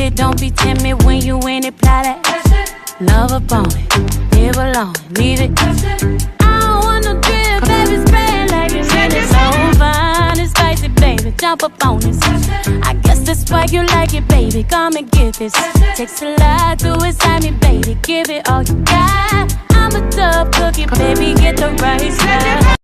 it, don't be timid when you in it, apply that. Love upon it, live alone, leave it. I don't want no drip, baby, spray it like it's really so fine and spicy, baby, jump up on this. I guess that's why you like it, baby, come and get this. Takes a lot to excite me, baby, give it all you got. I'm a tough cookie, baby, get the right stuff.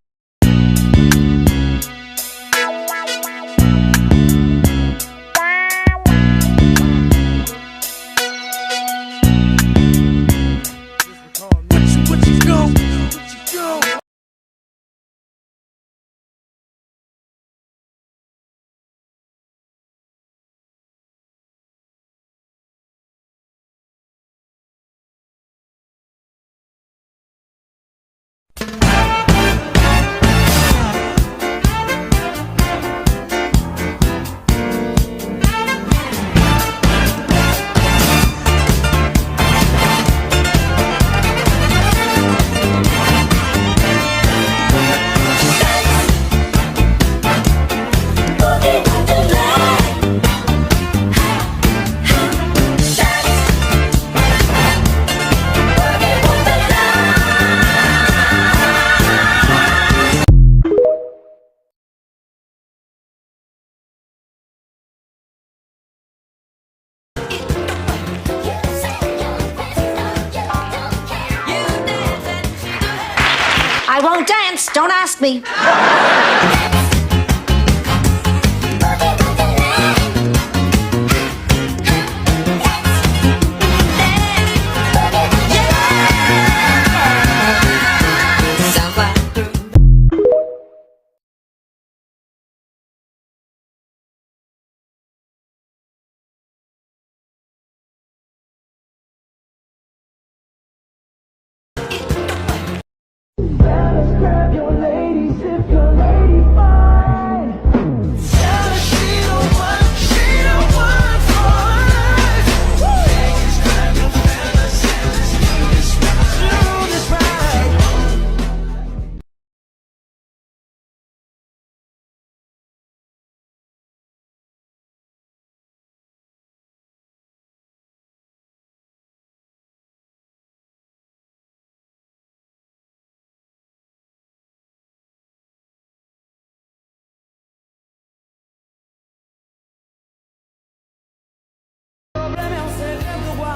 I won't dance, don't ask me.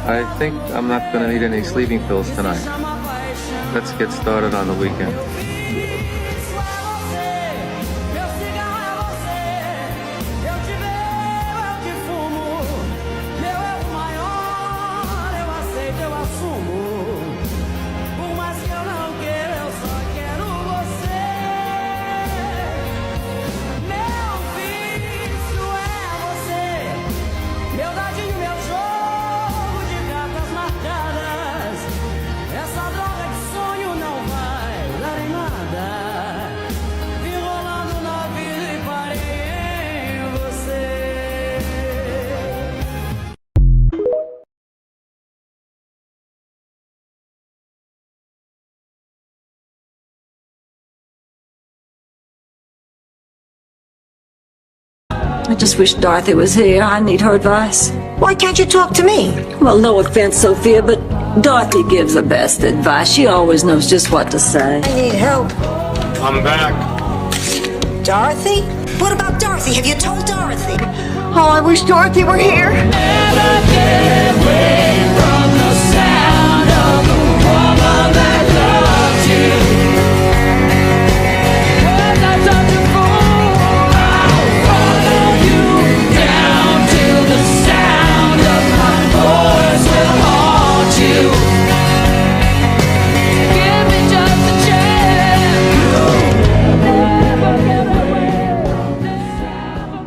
I think I'm not going to need any sleeping pills tonight. Let's get started on the weekend. I just wish Dorothy was here. I need her advice. Why can't you talk to me? Well, no offense, Sophia, but Dorothy gives the best advice. She always knows just what to say. I need help. I'm back. Dorothy? What about Dorothy? Have you told Dorothy? Oh, I wish Dorothy were here. Never get away from the sound of the woman that loves you. When I touch your phone, I'll follow you down till the sound of my voice will haunt you. Give me just a chance. Never get away from the sound.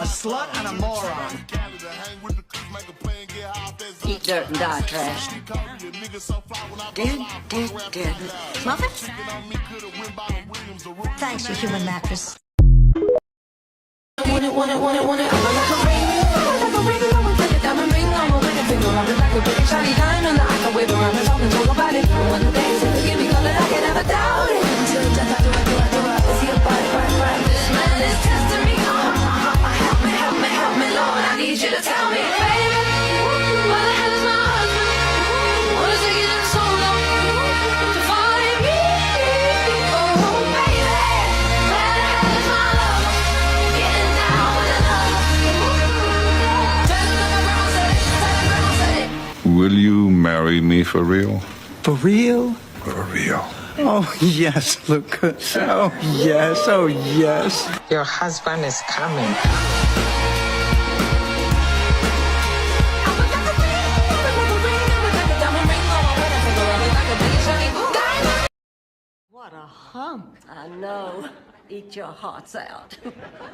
a slut and a moron. Eat dirt and die trash. Dead. Muffins? Thanks, you human mattress. Want it, want it, want it, want it. I'm like a ring. Like a ring, I would take a diamond ring. I'm a wedding finger. I'm just like a big shiny diamond that I can wave around and talk and talk about it. One of the things that give me color, I can never doubt it. Until death, I do it. See a body, right. This man is testing me. Help me, Lord. I need you to tell me, baby. Where the hell is my husband? What is taking him so long to find me? Oh, baby. Where the hell is my love? Getting down with another. Tell him that Will you marry me for real? For real? For real. Oh, yes, Lucas. Oh, yes, oh, yes. Your husband is coming. What a hump. I know. Eat your hearts out.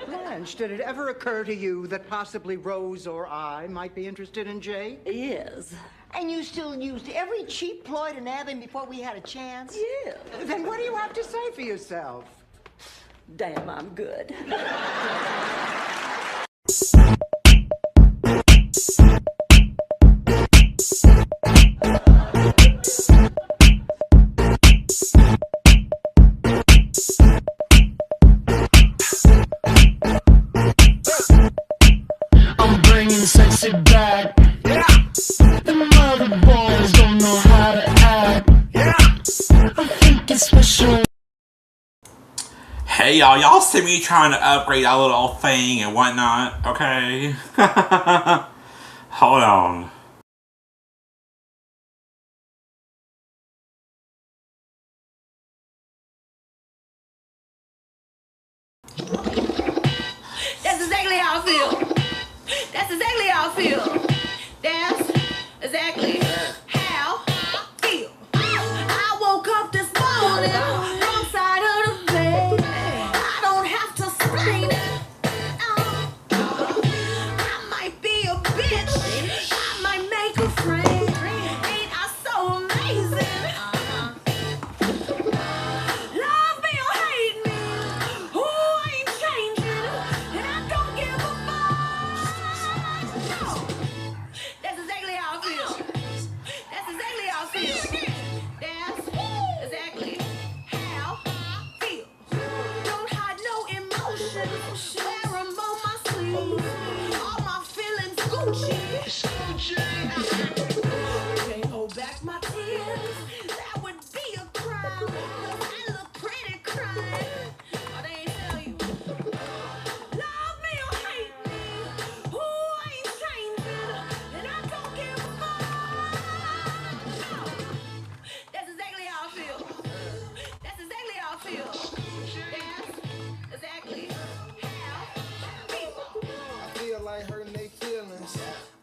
Blanche, did it ever occur to you that possibly Rose or I might be interested in Jay? Yes. And you still used every cheap ploy to nab him before we had a chance? Yeah. Then what do you have to say for yourself? Damn, I'm good. I'm bringing sexy back. Yeah. The mother boys don't know how to act. Yeah. I think it's special. Hey y'all see me trying to upgrade our little thing and whatnot, okay? Hold on. That's exactly how I feel. That's exactly how I feel. That's exactly how I feel. I woke up this morning, wrong side of the bed. I don't have to explain it. I might be a bitch. I might make a friend. Ain't I so amazing? Love me or hate me. Ooh, I ain't changing. And I don't give a fuck. No. That's exactly how I feel. That's exactly how I feel. That's exactly how I feel. Don't hide no emotions. Wear 'em on my sleeve. All my feelings Gucci. Can't hold back my tears. That would be a crime. I look pretty crying. Oh, they ain't tell you. Love me or hate me. Ooh, I ain't changing. And I don't give a fuck. No. That's exactly how I feel. That's exactly how I feel. That's exactly how I feel. I feel like hurting they feelings.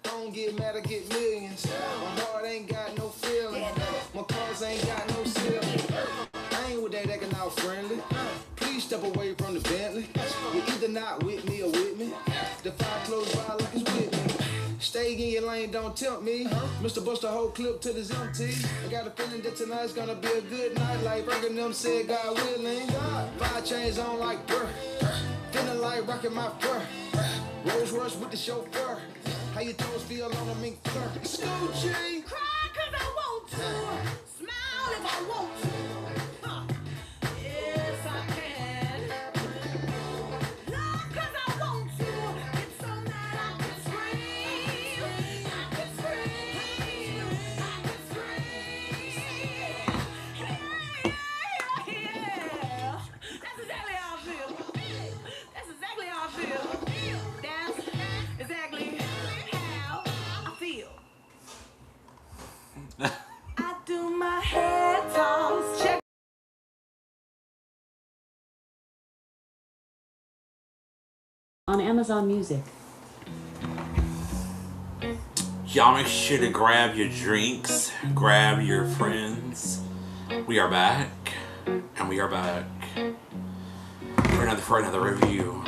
Don't get mad, I get millions. My heart ain't got no feeling. My cars ain't got no ceiling. I ain't with that acting out friendly. Please step away from the Bentley. You're either not with me or with me. The fire close by like it's with me. Stay in your lane, don't tempt me. Mr. Bust the whole clip till it's empty. I got a feeling that tonight's gonna be a good night. Like Bergen them said, God willing. 5 chains on like brr. Feeling like rocking my fur. Rolls Royce with the chauffeur. How your toes feel on a mink fur. Scoochie. Cry 'cause I want to. Smile if I want to. Huh. Yes, I can. Love 'cause I want to. Get so mad I can scream. I can scream. I can scream. Yeah. That's exactly how I feel. That's exactly how I feel. That's exactly how I feel. I do my head toss, check. On Amazon Music. Y'all make sure to grab your drinks, grab your friends. We are back, and we are back for another review.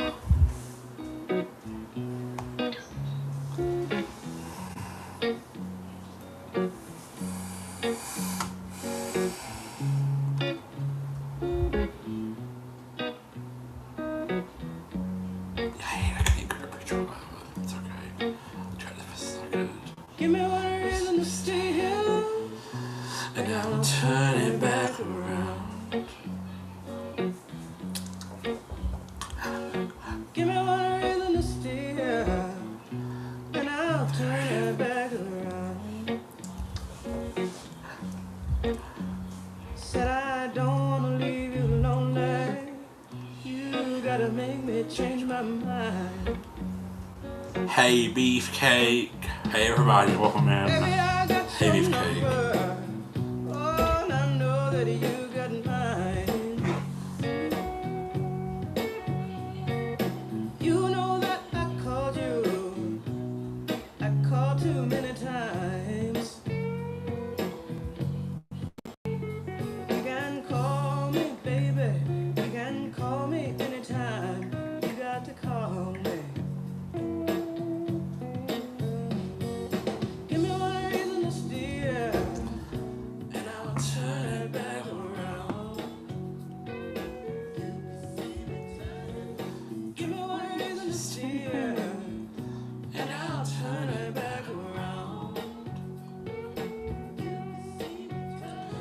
Give me one reason to stay here, and I'll turn it back around. Give me one reason to stay here, and I'll turn it back around. Said I don't wanna leave you lonely. You gotta make me change my mind. Hey Beefcake. Hey everybody, welcome in. Hey Beefcake. Oh, and I know that you got mine. You know that I called you. I called too many times. You can call me, baby. You can call me anytime. You got to call me. Give me one reason to steer, and I'll turn it back around. Give me one reason to steer, and I'll turn it back around.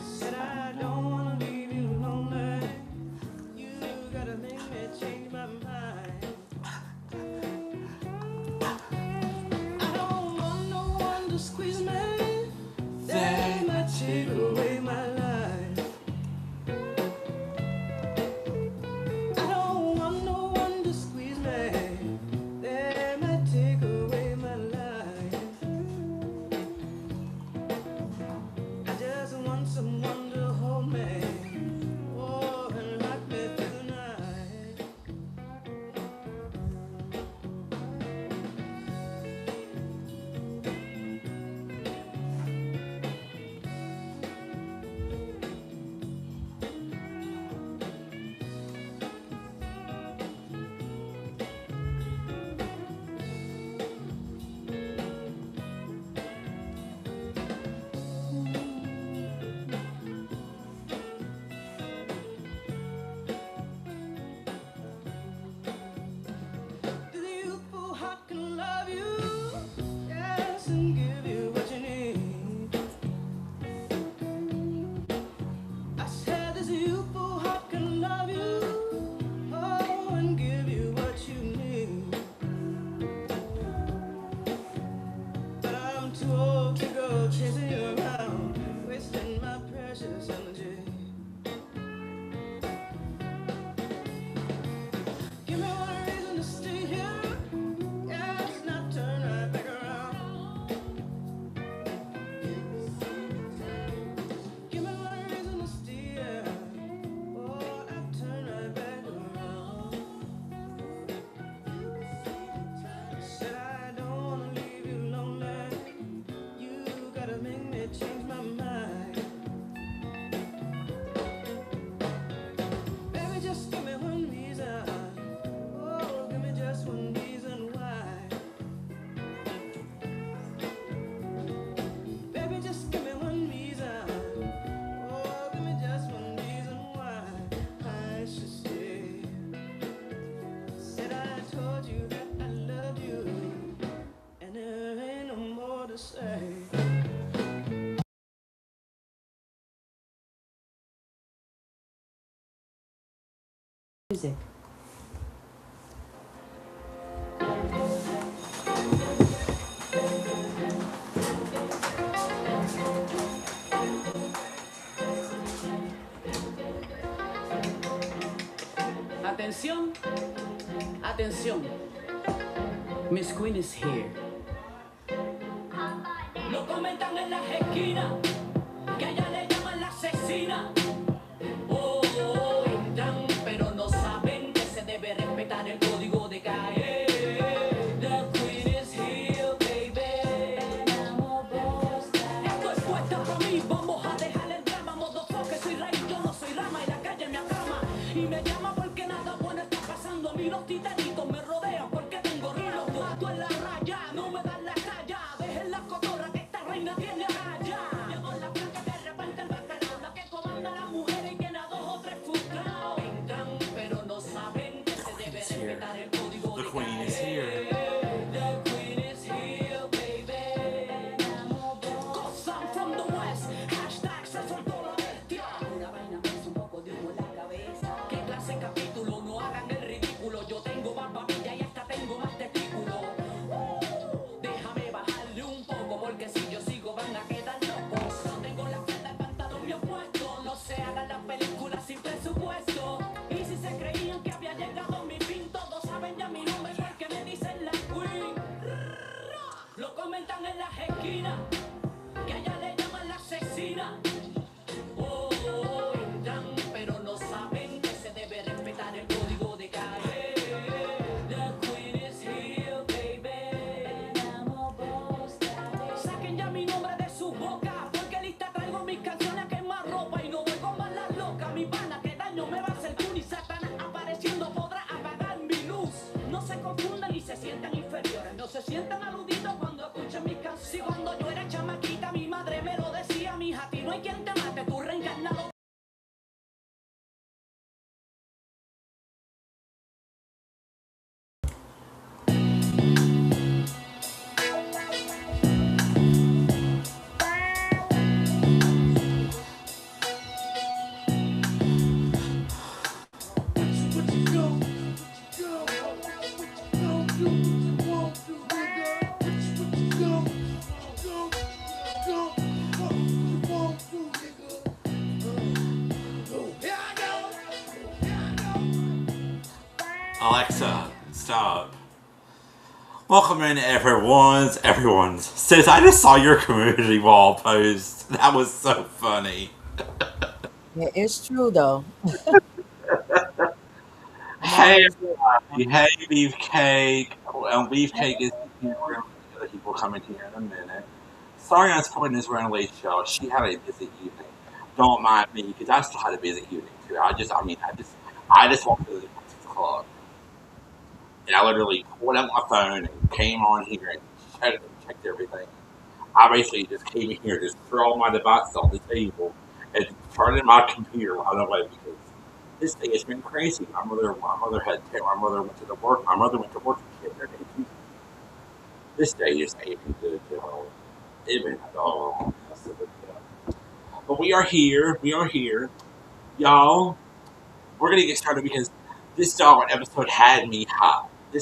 Said I don't wanna leave you lonely. You gotta make me change my mind. I don't want no one to squeeze me. They might take away my life. I don't want no one to squeeze me. They might take away my life. I just want someone to hold me. Oh, and rock me through the night. The youthful heart can love you, yes, and give you what you need. I said this youthful heart can love you, oh, and give you what you need. But I'm too old to go chasing you around, wasting my precious energy. Give me one reason to stay here, yes, not turn right back around. Give me one reason to stay here, oh, not turn right back around. Said I don't wanna leave you lonely. You gotta make me change my mind. Baby, just give me one reason. Oh, give me just one reason why. Baby, just give me one reason. Oh, give me just one reason why I should stay. Said I told you that I loved you, and there ain't no more to say. Music. Atención, atención. Miss Queen is here. Lo comentan en las esquinas, que a ella le llaman la asesina. Oh, entran, pero no saben que se debe respetar el código de caer. The Queen is here, baby. Esto es puesta para mí, vamos a dejar el drama. Modo que soy raíz, yo no soy rama, y la calle me acama. Y me llama porque nada bueno está pasando a mí. Los titanitos me rodean porque tengo los gatos en la raya. No me dan la talla, dejen la cotorra que esta reina tiene raya. Llegó la placa de repente el bacalao, la que comanda en las esquinas, que a ella le llaman la asesina. Oh, entran, pero no saben que se debe respetar el código de calle. The queen is here, baby. Saquen ya mi nombre de su boca, porque lista traigo mis canciones a quemar ropa y no voy con balas locas. Mi pana, que daño me va a hacer tú, ni Satanás apareciendo podrá apagar mi luz. No se confundan y se sientan inferiores, no se sientan aludidos cuando escuchen mis canciones. Si cuando yo era chamaquita mi madre me lo decía, mija, a ti no hay quien te mate, tú reencarnado. Alexa, stop. Welcome in, everyone's. Sis, I just saw your community wall post. That was so funny. Yeah, it's true though. Hey, everybody. Hey, Beefcake. Beefcake is here. We're going to get other people coming here in a minute. Sorry, Unspoken is running late, y'all. She had a busy evening. Don't mind me, because I still had a busy evening too. I just walked to the 6 o'clock. And I literally pulled out my phone and came on here and checked everything. I basically just came in here, just threw all my devices on the table and turned in my computer while I went because this day has been crazy. My mother went to work. My mother went to work and she had their day. This day just ain't been good at all. It's been at all. But we are here. Y'all, we're going to get started because this doggone episode had me hot. The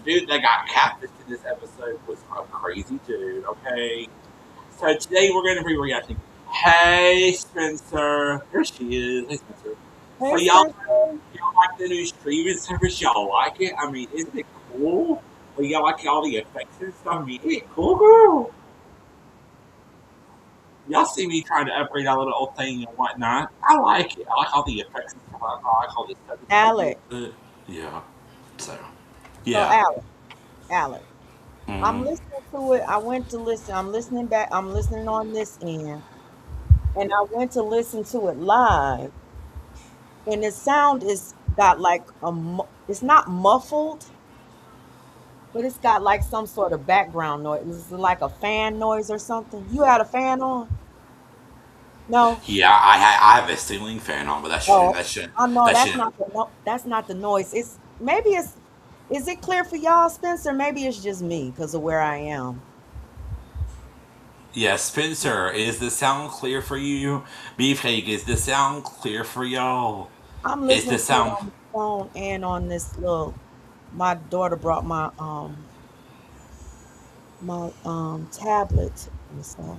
dude that got catfished in this episode was a crazy dude, okay? So today we're going to be reacting. Hey, Spencer. Here she is. Hey, Spencer. Hey, So y'all like the new streaming service? Y'all like it? I mean, isn't it cool? Well, y'all like all the effects and stuff? I mean, isn't it cool, girl? Y'all see me trying to upgrade our little old thing and whatnot. I like it. I like all the effects and stuff. I like all this stuff. Alec. Yeah. So, So yeah. Alec. I'm listening to it. I went to listen. I'm listening back. I'm listening on this end. And I went to listen to it live. And the sound is got like it's not muffled, but it's got like some sort of background noise. It's like a fan noise or something. You had a fan on? No. Yeah, I have a ceiling fan on, but that Oh, shouldn't. I know That that's shouldn't. not the no, that's not the noise. Is it clear for y'all, Spencer? Maybe it's just me because of where I am. Yeah, Spencer, is the sound clear for you? Beefcake, is the sound clear for y'all? I'm Is listening the to it sound? on the phone and on this little. My daughter brought my tablet, and so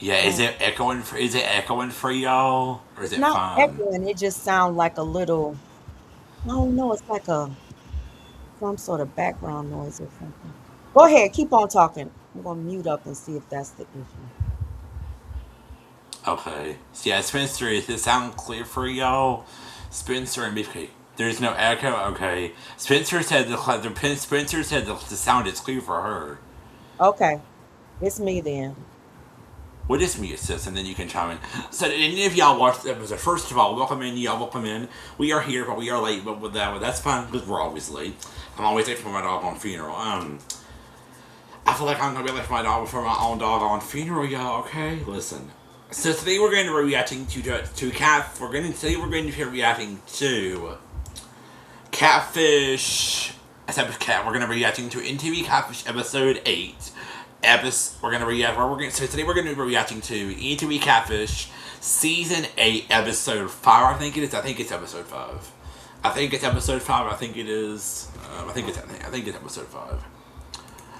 Yeah, is um, it echoing? Is it echoing for y'all, or is it's it not fine? echoing. It just sounds like a little. I don't know. It's like some sort of background noise or something. Go ahead, keep on talking. I'm gonna mute up and see if that's the issue. Okay. So yeah, Spencer, is the sound clear for y'all? Spencer and Beefcake. There's no echo. Okay. Spencer said the sound is clear for her. Okay, it's me then. What is mute, sis? And then you can chime in. So, did any of y'all watch the episode? First of all, welcome in, y'all. Welcome in. We are here, but we are late. But that's fine because we're always late. I'm always late for my doggone funeral. I feel like I'm gonna be late for my own doggone funeral, y'all. Okay, listen. So today we're going to be reacting to cat. We're going to be reacting to Catfish. We're going to be reacting to NTV Catfish episode 8. So today we're going to be reacting to NTV Catfish season 8 episode 5. I think it is. I think it's episode 5. I think it's episode 5. I think it is. I think it's episode 5.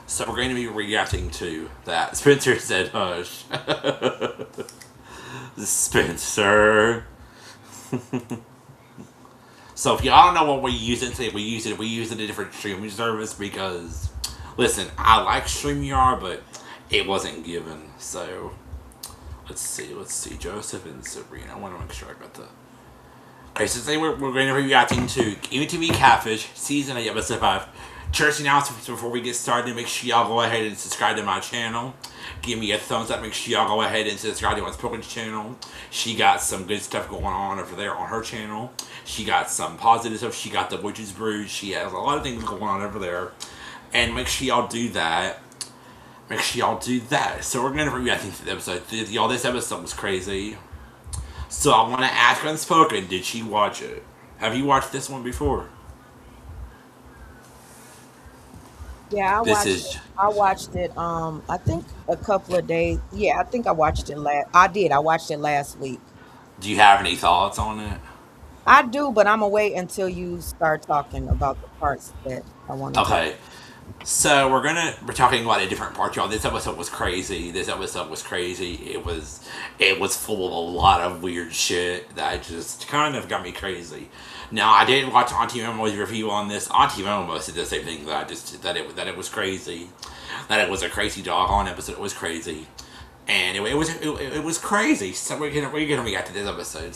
So we're going to be reacting to that. Spencer said, "Hush." Spencer. So if y'all don't know what we're using today, we use a different streaming service because, listen, I like StreamYard, but it wasn't given. So let's see, Joesph and Sabrina. I want to make sure I got the. Okay, so today we're going to be reacting to MTV Catfish Season 8, Episode 5. Church announcements before we get started. Make sure y'all go ahead and subscribe to my channel. Give me a thumbs up. Make sure y'all go ahead and subscribe to Unspoken's channel. She got some good stuff going on over there on her channel. She got some positive stuff. She got the Witch's Brew. She has a lot of things going on over there. And make sure y'all do that. So we're going to be reacting to the episode. Y'all, this episode was crazy. So I want to ask Unspoken, did she watch it? Have you watched this one before? Yeah, I watched it. I think a couple of days. Yeah, I think I watched it I watched it last week. Do you have any thoughts on it? I do, but I'm gonna wait until you start talking about the parts that I want to. Okay. So we're talking about a different part, y'all. This episode was crazy. It was full of a lot of weird shit that just kind of got me crazy. Now I did watch Auntie Momo's review on this. Auntie Momo said the same thing that it was crazy, that it was a crazy doggone episode. It was crazy, and it was crazy. So we're gonna react to this episode.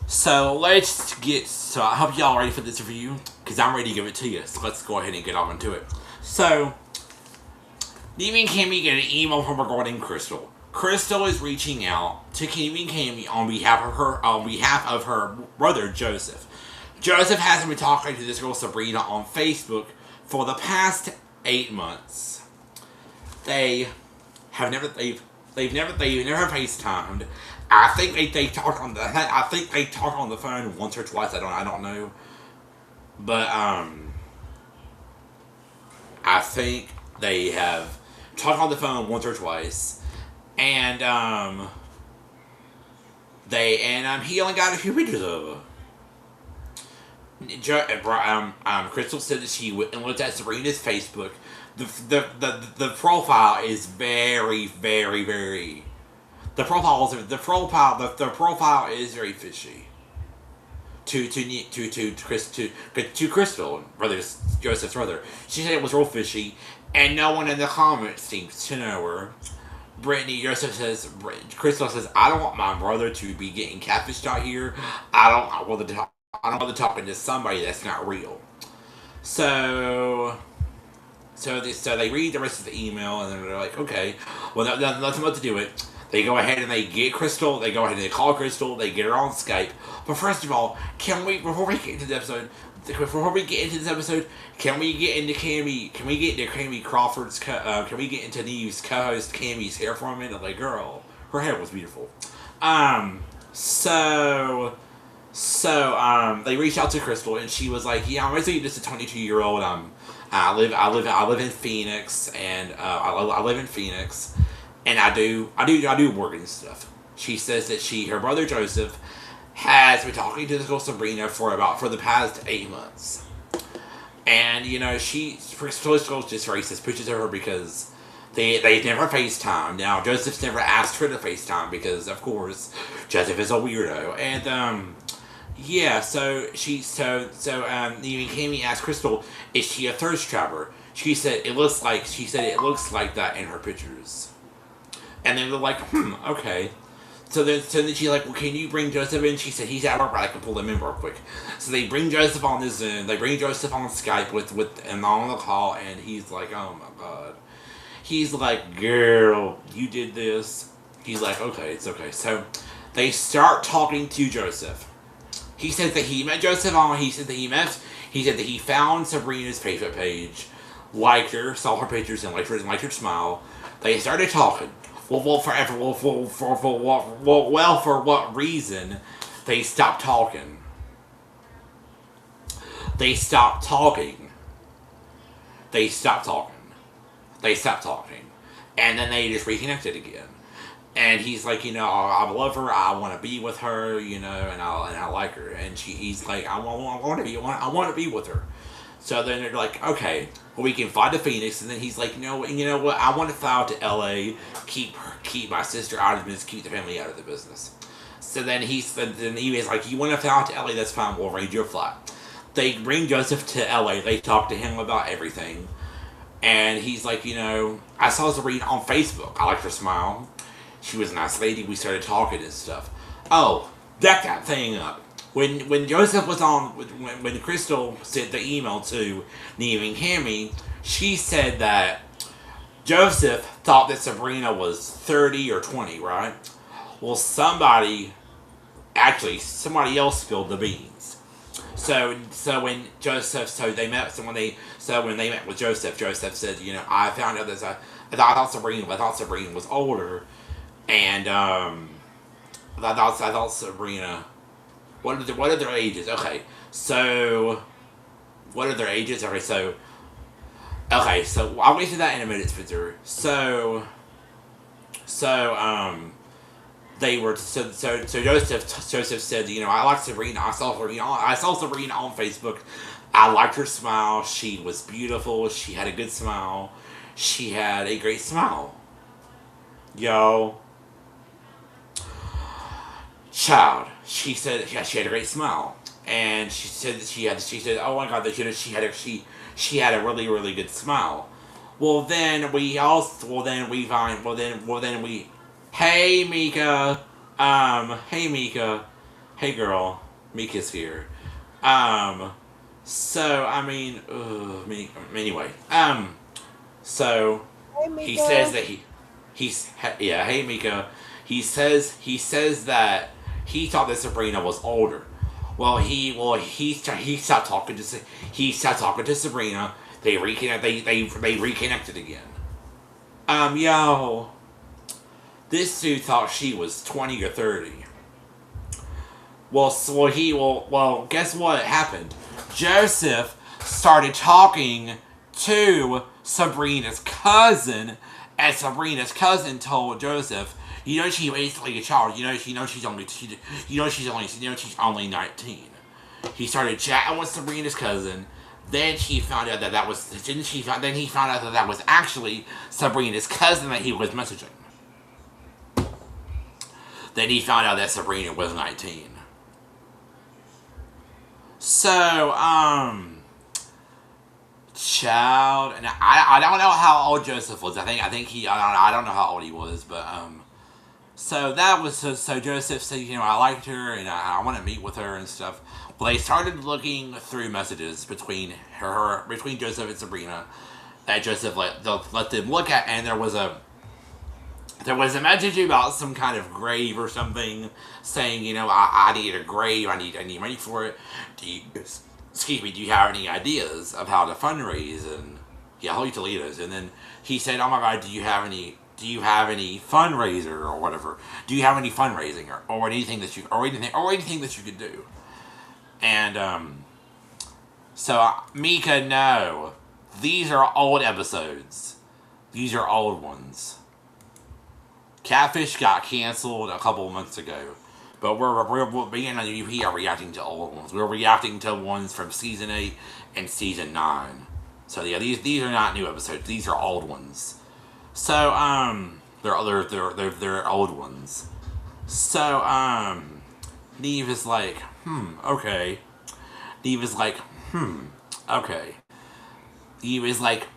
So let's get. So I hope y'all ready for this review because I'm ready to give it to you. So let's go ahead and get off into it. So, Neve and Cammy get an email from regarding Crystal. Crystal is reaching out to Neve and Cammy on behalf of her brother Joesph. Joesph has been talking to this girl Sabrina on Facebook for the past 8 months. They've never FaceTimed. I think they talked on the phone once or twice. I don't know, but I think they have talked on the phone once or twice, and he only got a few pictures of her. Crystal said that she went and looked at Sabrina's Facebook. The profile is very, very, very. The profile is very fishy. To Crystal, Joseph's brother. She said it was real fishy, and no one in the comments seems to know her. Crystal says, I don't want my brother to be getting catfished out here. I don't want to talking to somebody that's not real. So they read the rest of the email, and then they're like, okay, well, nothing but to do it. They go ahead and they get Crystal. They go ahead and they call Crystal. They get her on Skype. But first of all, before we get into this episode, can we get into Cammy Crawford's? Can we get into Neve's co-host Cammy's hair for a minute? Like, girl, her hair was beautiful. They reached out to Crystal, and she was like, "Yeah, I'm basically just a 22-year-old. I live in Phoenix, and I live in Phoenix." And I do work and stuff. She says that her brother Joesph has been talking to this girl Sabrina for the past 8 months. And, Crystal's just very suspicious of her because they've never FaceTimed. Now, Joseph's never asked her to FaceTime because, of course, Joesph is a weirdo. And, Neve and Cammy asked Crystal, is she a thirst trapper? She said it looks like that in her pictures. And then they're like, okay. So then she's like, well, can you bring Joesph in? She said, he's at work, but I can pull him in real quick. So they bring Joesph on the Zoom. They bring Joesph on Skype and on the call, and he's like, oh my God. He's like, girl, you did this. He's like, okay, it's okay. So they start talking to Joesph. He said that he met Joesph on. He said that he found Sabrina's Facebook page, liked her, saw her pictures, and liked her smile. They started talking. For what reason they stopped talking? They stopped talking. And then they just reconnected again. And he's like, I love her, I want to be with her, and I like her. And he's like, I want to be with her. So then they're like, okay, well, we can fly to Phoenix. And then he's like, you know what? I want to fly out to LA, keep my sister out of the business, keep the family out of the business. So then he was like, you want to fly out to LA, that's fine, we'll arrange your flight. They bring Joesph to LA, they talk to him about everything. And he's like, I saw Sabrina on Facebook. I liked her smile. She was a nice lady. We started talking and stuff. Oh, that thing up. When Joesph was on, when Crystal sent the email to Neve and Cammy, she said that Joesph thought that Sabrina was 30 or 20, right? Well, somebody else spilled the beans. So when they met with Joesph said, I found out that I thought Sabrina was older, and I thought Sabrina. What are their ages? Okay, so what are their ages? Okay, so I'll get to that in a minute, Spencer. They were Joesph said, I like Sabrina. I saw Sabrina on Facebook. I liked her smile. She was beautiful. She had a good smile. She had a great smile. Yo. Child. She said she had a great smile. And she said oh my God, she had a really, really good smile. Hey Mika. Hey Mika. Hey girl. Mika's here. Anyway. So Hey, Mika. he says that hey Mika. He says that he thought that Sabrina was older. He stopped talking to Sabrina. They reconnected again. Yo. This dude thought she was 20 or 30. Guess what happened? Joesph started talking to Sabrina's cousin, and Sabrina's cousin told Joesph, she's basically a child. She's only 19. He started chatting with Sabrina's cousin. Then he found out that was actually Sabrina's cousin that he was messaging. Then he found out that Sabrina was 19. So, child, and I don't know how old Joesph was. I don't know how old he was, but so that was so Joesph said, I liked her and I want to meet with her and stuff. Well, they started looking through messages between Joesph and Sabrina that Joesph let them look at, and there was a message about some kind of grave or something, saying, I need a grave, I need money for it. Do you have any ideas of how to fundraise? And holy Toledo's. And then he said, oh my God, do you have any fundraiser or whatever? Do you have any fundraising or anything that you could do? And so Mika, no, these are old episodes. These are old ones. Catfish got canceled a couple of months ago, but we're being on UP are reacting to old ones. We're reacting to ones from season 8 and season 9. So yeah, these are not new episodes. These are old ones. So they're old ones. So Neve is like, okay. Neve is like, okay. Neve is like,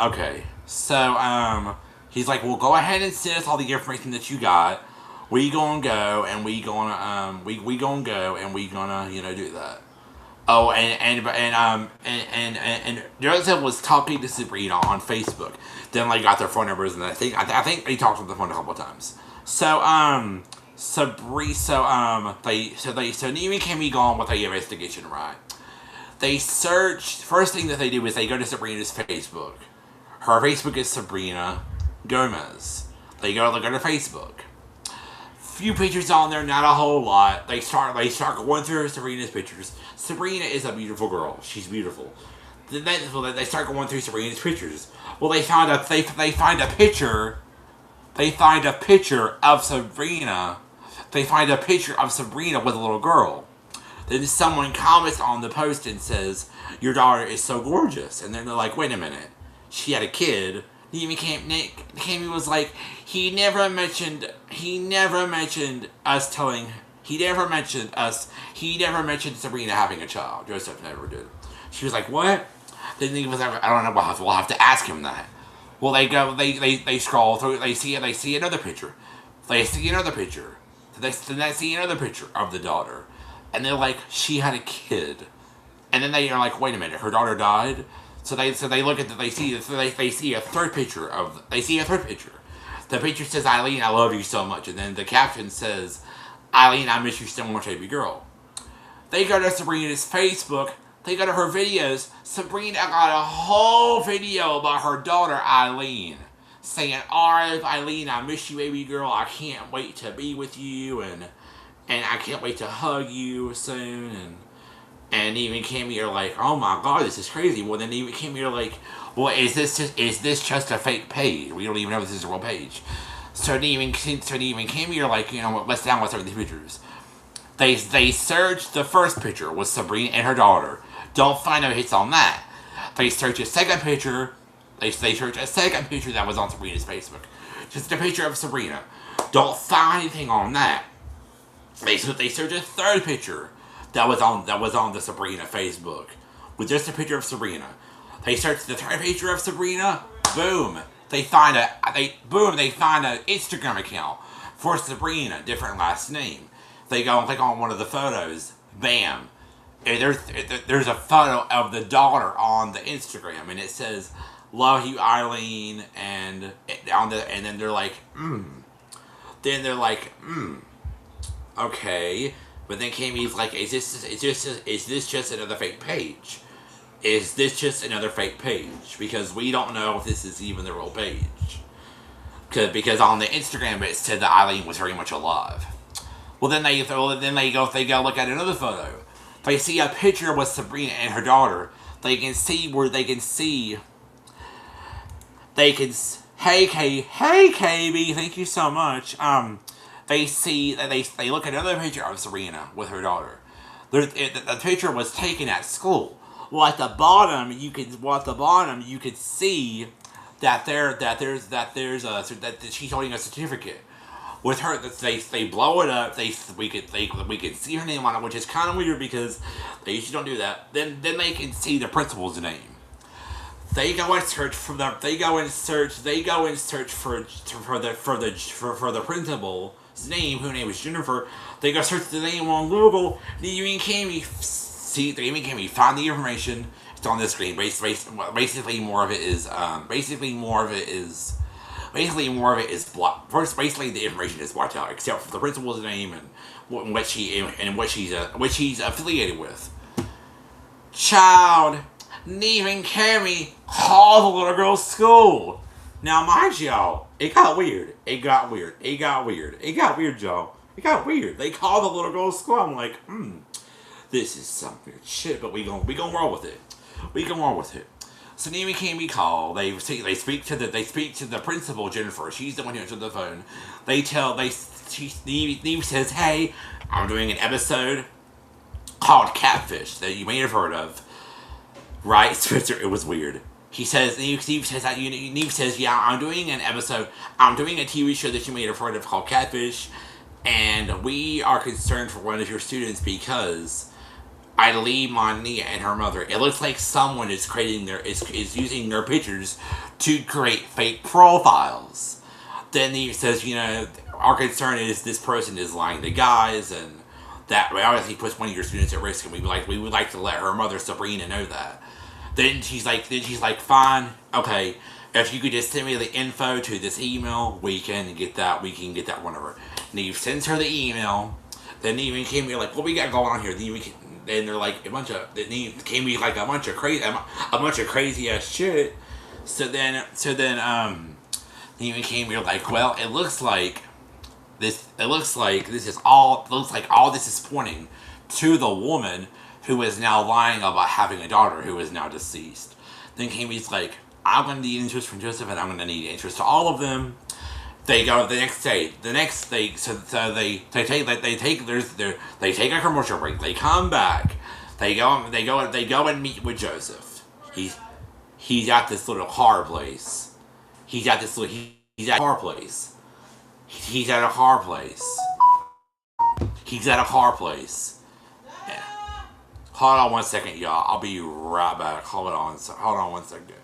okay. So he's like, well, go ahead and send us all the information that you got. We gonna go and we gonna do that. Oh, and Joesph was talking to Sabrina on Facebook. Then they got their phone numbers, and I think they talked on the phone a couple of times. So Neve and Cammy go on with the investigation, right? They searched. First thing that they do is they go to Sabrina's Facebook. Her Facebook is Sabrina Gomez. They go to Facebook. Few pictures on there, not a whole lot. They start going through Sabrina's pictures. Sabrina is a beautiful girl. She's beautiful. Then they start going through Sabrina's pictures. Well, they find a picture. They find a picture of Sabrina. They find a picture of Sabrina with a little girl. Then someone comments on the post and says, "Your daughter is so gorgeous." And then they're like, "Wait a minute. She had a kid. Even Cammy was like, he never mentioned Sabrina having a child. Joesph never did. She was like, what? Then he was like, I don't know, we'll have to ask him that. Well, they scroll through, they see another picture. They see another picture of the daughter. And they're like, she had a kid. And then they are like, wait a minute, her daughter died? So they look at they see a third picture. The picture says, Eileen, I love you so much. And then the caption says, Eileen, I miss you so much, baby girl. They go to Sabrina's Facebook. They go to her videos. Sabrina got a whole video about her daughter, Eileen. Saying, alright, Eileen, I miss you, baby girl. I can't wait to be with you. And I can't wait to hug you soon. And even Cammy are like, oh my god, this is crazy. Well, then even Cammy are like, well, is this just a fake page? We don't even know if this is a real page. So even Cammy are like, you know what, let's start these pictures. They search the first picture with Sabrina and her daughter. Don't find no hits on that. They search a second picture. They search a second picture that was on Sabrina's Facebook. Just a picture of Sabrina. Don't find anything on that. They search a third picture that was on the Sabrina Facebook with just a picture of Sabrina. They search the third picture of Sabrina. Boom. They find an Instagram account for Sabrina, different last name. They go and click on one of the photos. Bam. And there's a photo of the daughter on the Instagram, and it says, "Love you, Eileen," and then they're like, okay. But then Cammy's like, is this just another fake page? Is this just another fake page? Because we don't know if this is even the real page. Because on the Instagram it said that Eileen was very much alive. Well, then they go look at another photo. They see a picture with Sabrina and her daughter. Hey KB, thank you so much. They look at another picture of Sabrina with her daughter. The picture was taken at school. Well, at the bottom you could see that she's holding a certificate with her. They blow it up. We can see her name on it, which is kind of weird because they usually don't do that. Then they can see the principal's name. They go and search for the principal's name, whose name was Jennifer. They go search the name on Google. Even Cammy find the information. It's on the screen. Basically, more of it is blocked. First, basically, the information is blocked out, except for the principal's name and what she's affiliated with. Child, even Cammy called the little girl's school. Now, mind y'all, it got weird, y'all. It got weird. They called the little girl's school. I'm like, this is some weird shit, but we gonna roll with it. So Neve and Cammy call. They speak to the principal, Jennifer. She's the one who answered the phone. Neve says, "Hey, I'm doing an episode called CATFISH that you may have heard of." Right, Spencer? It was weird. Neve says, "Yeah, I'm doing an episode. I'm doing a TV show that you may have heard of called CATFISH, and we are concerned for one of your students because Eileen Monia and her mother. It looks like someone is using their pictures to create fake profiles." Then he says, our concern is this person is lying to guys, and that obviously puts one of your students at risk, and we would like to let her mother Sabrina know that. Then she's like, fine, okay. If you could just send me the info to this email, we can get that whenever. Neve sends her the email. Then Neve and Cammy are like, what we got going on here? Then they're like a bunch of crazy ass shit. So then Neve and Cammy are like, well, it looks like all this is pointing to the woman who is now lying about having a daughter who is now deceased. Then Cammy's like, I'm going to need interest from Joesph, and I'm going to need interest to all of them. They go the next day. So they take a commercial break. They come back. They go and meet with Joesph. He's at this little car place. He's at this. He's at a car place. He's at a car place. He's at a car place. Yeah. Hold on 1 second, y'all. I'll be right back. Hold on 1 second.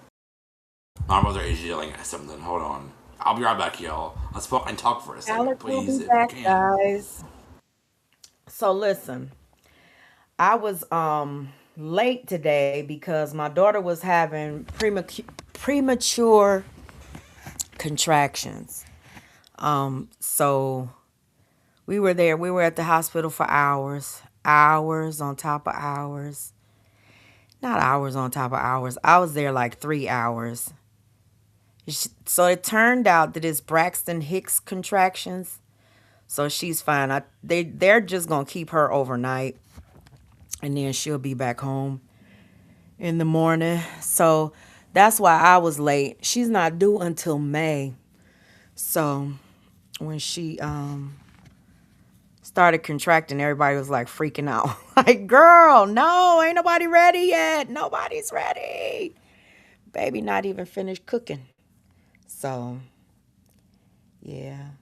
My mother is yelling at something. Hold on. I'll be right back, y'all. Unspoken, talk for a second, Alec will please, be if you back, can. guys. So listen, I was late today because my daughter was having premature contractions. So we were there. We were at the hospital for hours on top of hours. Not hours on top of hours. I was there like 3 hours. So it turned out that it's Braxton Hicks contractions. So she's fine. They're just gonna keep her overnight, and then she'll be back home in the morning. So that's why I was late. She's not due until May. So when she started contracting, everybody was like freaking out. Like, girl, no, ain't nobody ready yet. Nobody's ready. Baby not even finished cooking. So yeah.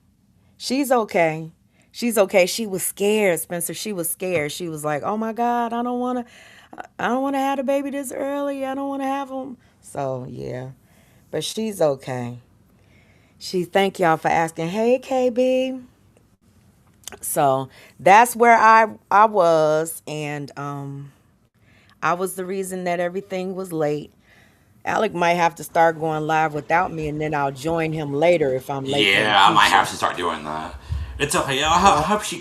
She's okay. She's okay. She was scared, Spencer. She was scared. She was like, "Oh my God, I don't want to have the baby this early. I don't want to have him." So, yeah. But she's okay. Thank y'all for asking. Hey, KB. So, that's where I was, and I was the reason that everything was late. Alec might have to start going live without me, and then I'll join him later if I'm late in the Yeah, I might have future. to start doing that. It's okay. I hope she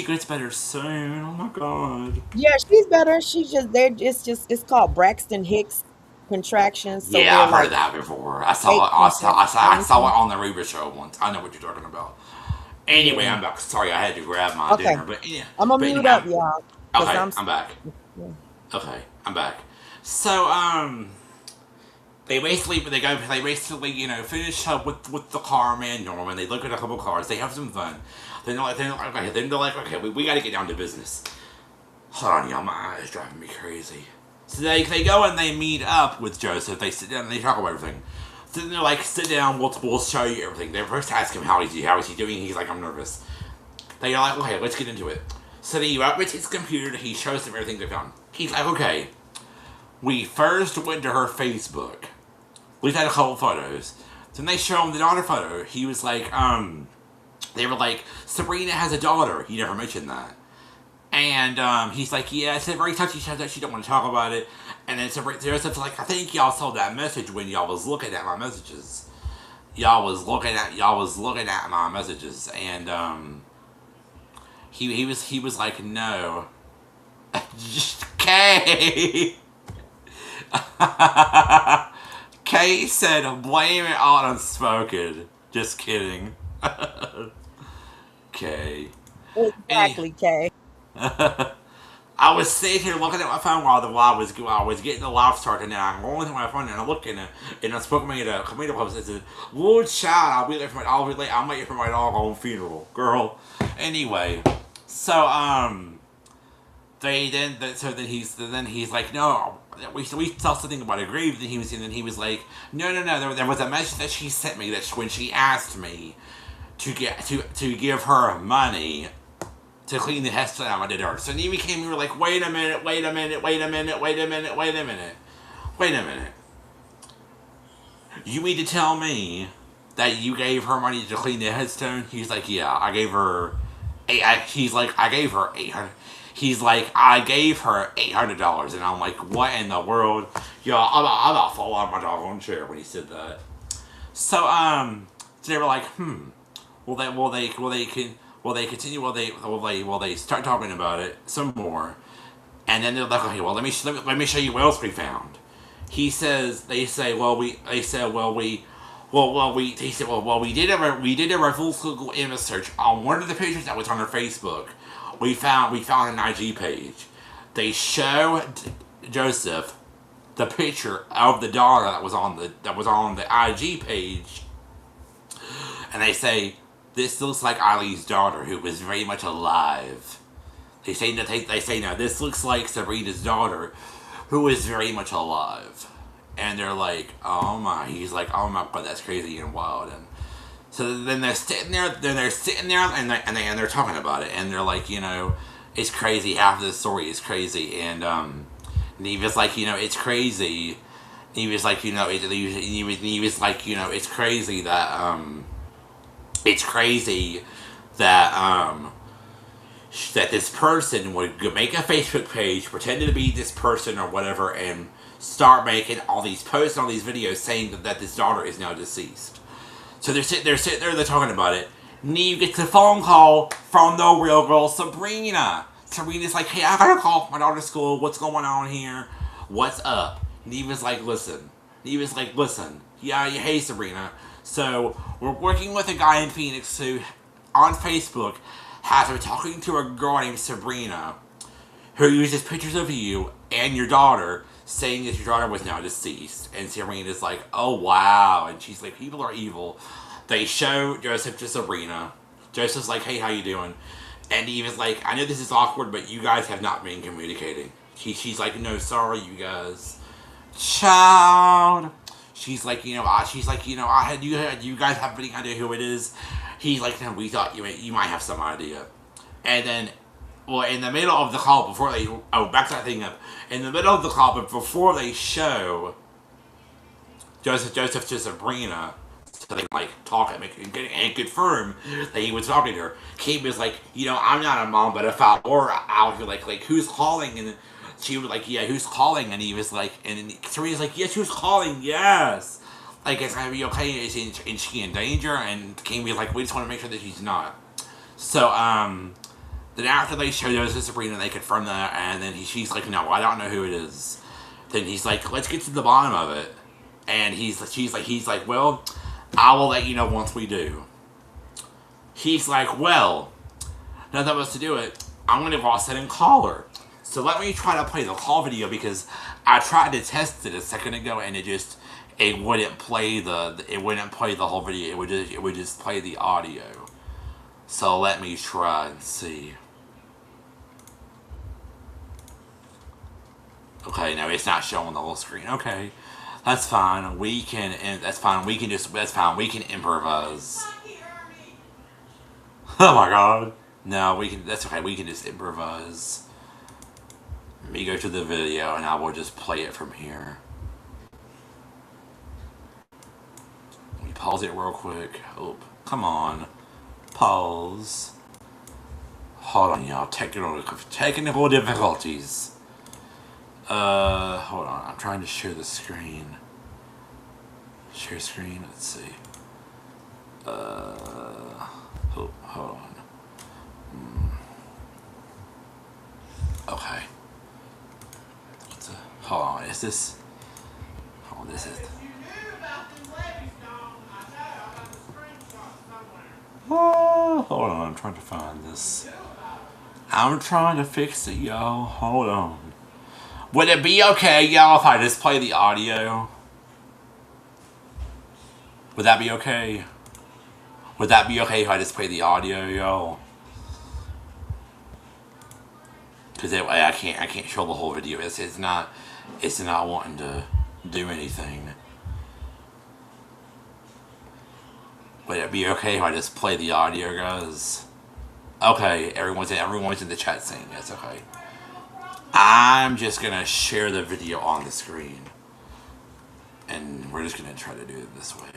gets better soon. Oh my god. Yeah, she's better. She's just there. It's called Braxton Hicks contractions. So Yeah, they're I've heard of like that before. fake I saw it contractions. on the Reba show once. I know what you're talking about. Anyway, Yeah. I'm back. Sorry, I had to grab my Okay. dinner, but yeah. I'm gonna But mute anyway, up, y'all, because okay, I'm. I'm back. Yeah. Okay, I'm back. So they basically finish up with the carman Norman. They look at a couple cars. They have some fun. They're like okay, we got to get down to business. Hold on, y'all. My eye is driving me crazy. So they go and they meet up with Joesph. They sit down and they talk about everything. So then they're like, sit down, we'll show you everything. They first ask him how is he doing. He's like, I'm nervous. They're like, okay, let's get into it. So they open his computer. He shows them everything they've done. He's like, okay, we first went to her Facebook. We've had a couple photos. Then they show him the daughter photo. He was like, they were like, Sabrina has a daughter. He never mentioned that. And he's like, yeah, it's a very touchy subject. She don't want to talk about it. And then Joseph's like, I think y'all saw that message when y'all was looking at my messages. Y'all was looking at my messages. And he was like, no. Kay. Kay said, blame it on Unspoken. Just kidding. Kay. Exactly, Kay. I was sitting here looking at my phone while I was getting the live started. And I'm going through my phone and I'm looking at and Unspoken made a comedian post that said, "Lord child, I'm waiting for my doggone funeral, girl." Anyway, so then he's like, no, we saw something about a grave. Then he was like, no, there was a message that she sent me that when she asked me to give her money to clean the headstone out of my dead daughter. So then we were like, wait a minute. You mean to tell me that you gave her money to clean the headstone? He's like, yeah, I gave her I gave her $800. He's like, I gave her $800, and I'm like, what in the world? Yo, I'm about to fall out of my doggone chair when he said that. So so they were like, will they start talking about it some more, and then they're like, okay, well let me show you what else we found. He said, well, we did a reverse Google image search on one of the pictures that was on her Facebook. We found an IG page. They show Joesph the picture of the daughter that was on the IG page, and they say, this looks like Eileen's daughter, who was very much alive. They say no, this looks like Sabrina's daughter, who is very much alive. And they're like, oh my, he's like, oh my god, that's crazy and wild. And so then they're sitting there, and they're talking about it, and they're like, you know, it's crazy. Half of the story is crazy, and he was like, you know, it's crazy. He was like, you know, he was like, you know, it's crazy that that this person would make a Facebook page, pretend to be this person or whatever, and start making all these posts and all these videos saying that this daughter is now deceased. So they're sitting there, they're talking about it. Neve gets a phone call from the real girl, Sabrina. Sabrina's like, hey, I gotta call my daughter's school. What's going on here? What's up? Neve is like, listen. Yeah, hey, Sabrina. So we're working with a guy in Phoenix who, on Facebook, has been talking to a girl named Sabrina, who uses pictures of you and your daughter, saying that your daughter was now deceased. And Sabrina's like, oh wow. And she's like, people are evil. They show Joesph to Sabrina. Joseph's like, hey, how you doing? And Eve is like, I know this is awkward, but you guys have not been communicating. She's like, no, sorry, you guys. Child. She's like, you you guys have any idea who it is? He's like, no, we thought you might have some idea. And then, well, in the middle of the call, before they, back that thing up. In the middle of the call, but before they show Joesph to Sabrina, so they can, like, talk and confirm that he was talking to her, Kate was like, you know, I'm not a mom, but if I were, I would be like, who's calling? And she was like, yeah, who's calling? And he was like, and Serena's like, yes, who's calling? Yes. Like, it's gonna be okay. Is she in danger? And Kate was like, we just want to make sure that she's not. So, then after they show those to Sabrina, they confirm that, and then she's like, no, I don't know who it is. Then he's like, let's get to the bottom of it. And he's like, well, I will let you know once we do. He's like, well, now that was to do it, I'm going to go outside and call her. So let me try to play the call video, because I tried to test it a second ago, and it wouldn't play the whole video. It would just play the audio. So let me try and see. Okay, no, it's not showing the whole screen. Okay, that's fine. That's fine. We can improvise. Oh my god. No, that's okay. We can just improvise. Let me go to the video, and I will just play it from here. Let me pause it real quick. Oh, come on. Pause. Hold on, y'all. Technical difficulties. Hold on. I'm trying to share the screen. Share screen. Let's see. Hold on. Okay. Hold on. Is this? Oh, this is. Oh, hold on. I'm trying to find this. I'm trying to fix it, y'all. Hold on. Would it be okay, y'all, if I just play the audio? Would that be okay? Would that be okay if I just play the audio, y'all? Because I can't show the whole video. It's not wanting to do anything. Would it be okay if I just play the audio, guys? Okay, everyone's in the chat saying yes. Okay. I'm just gonna share the video on the screen, and we're just gonna try to do it this way.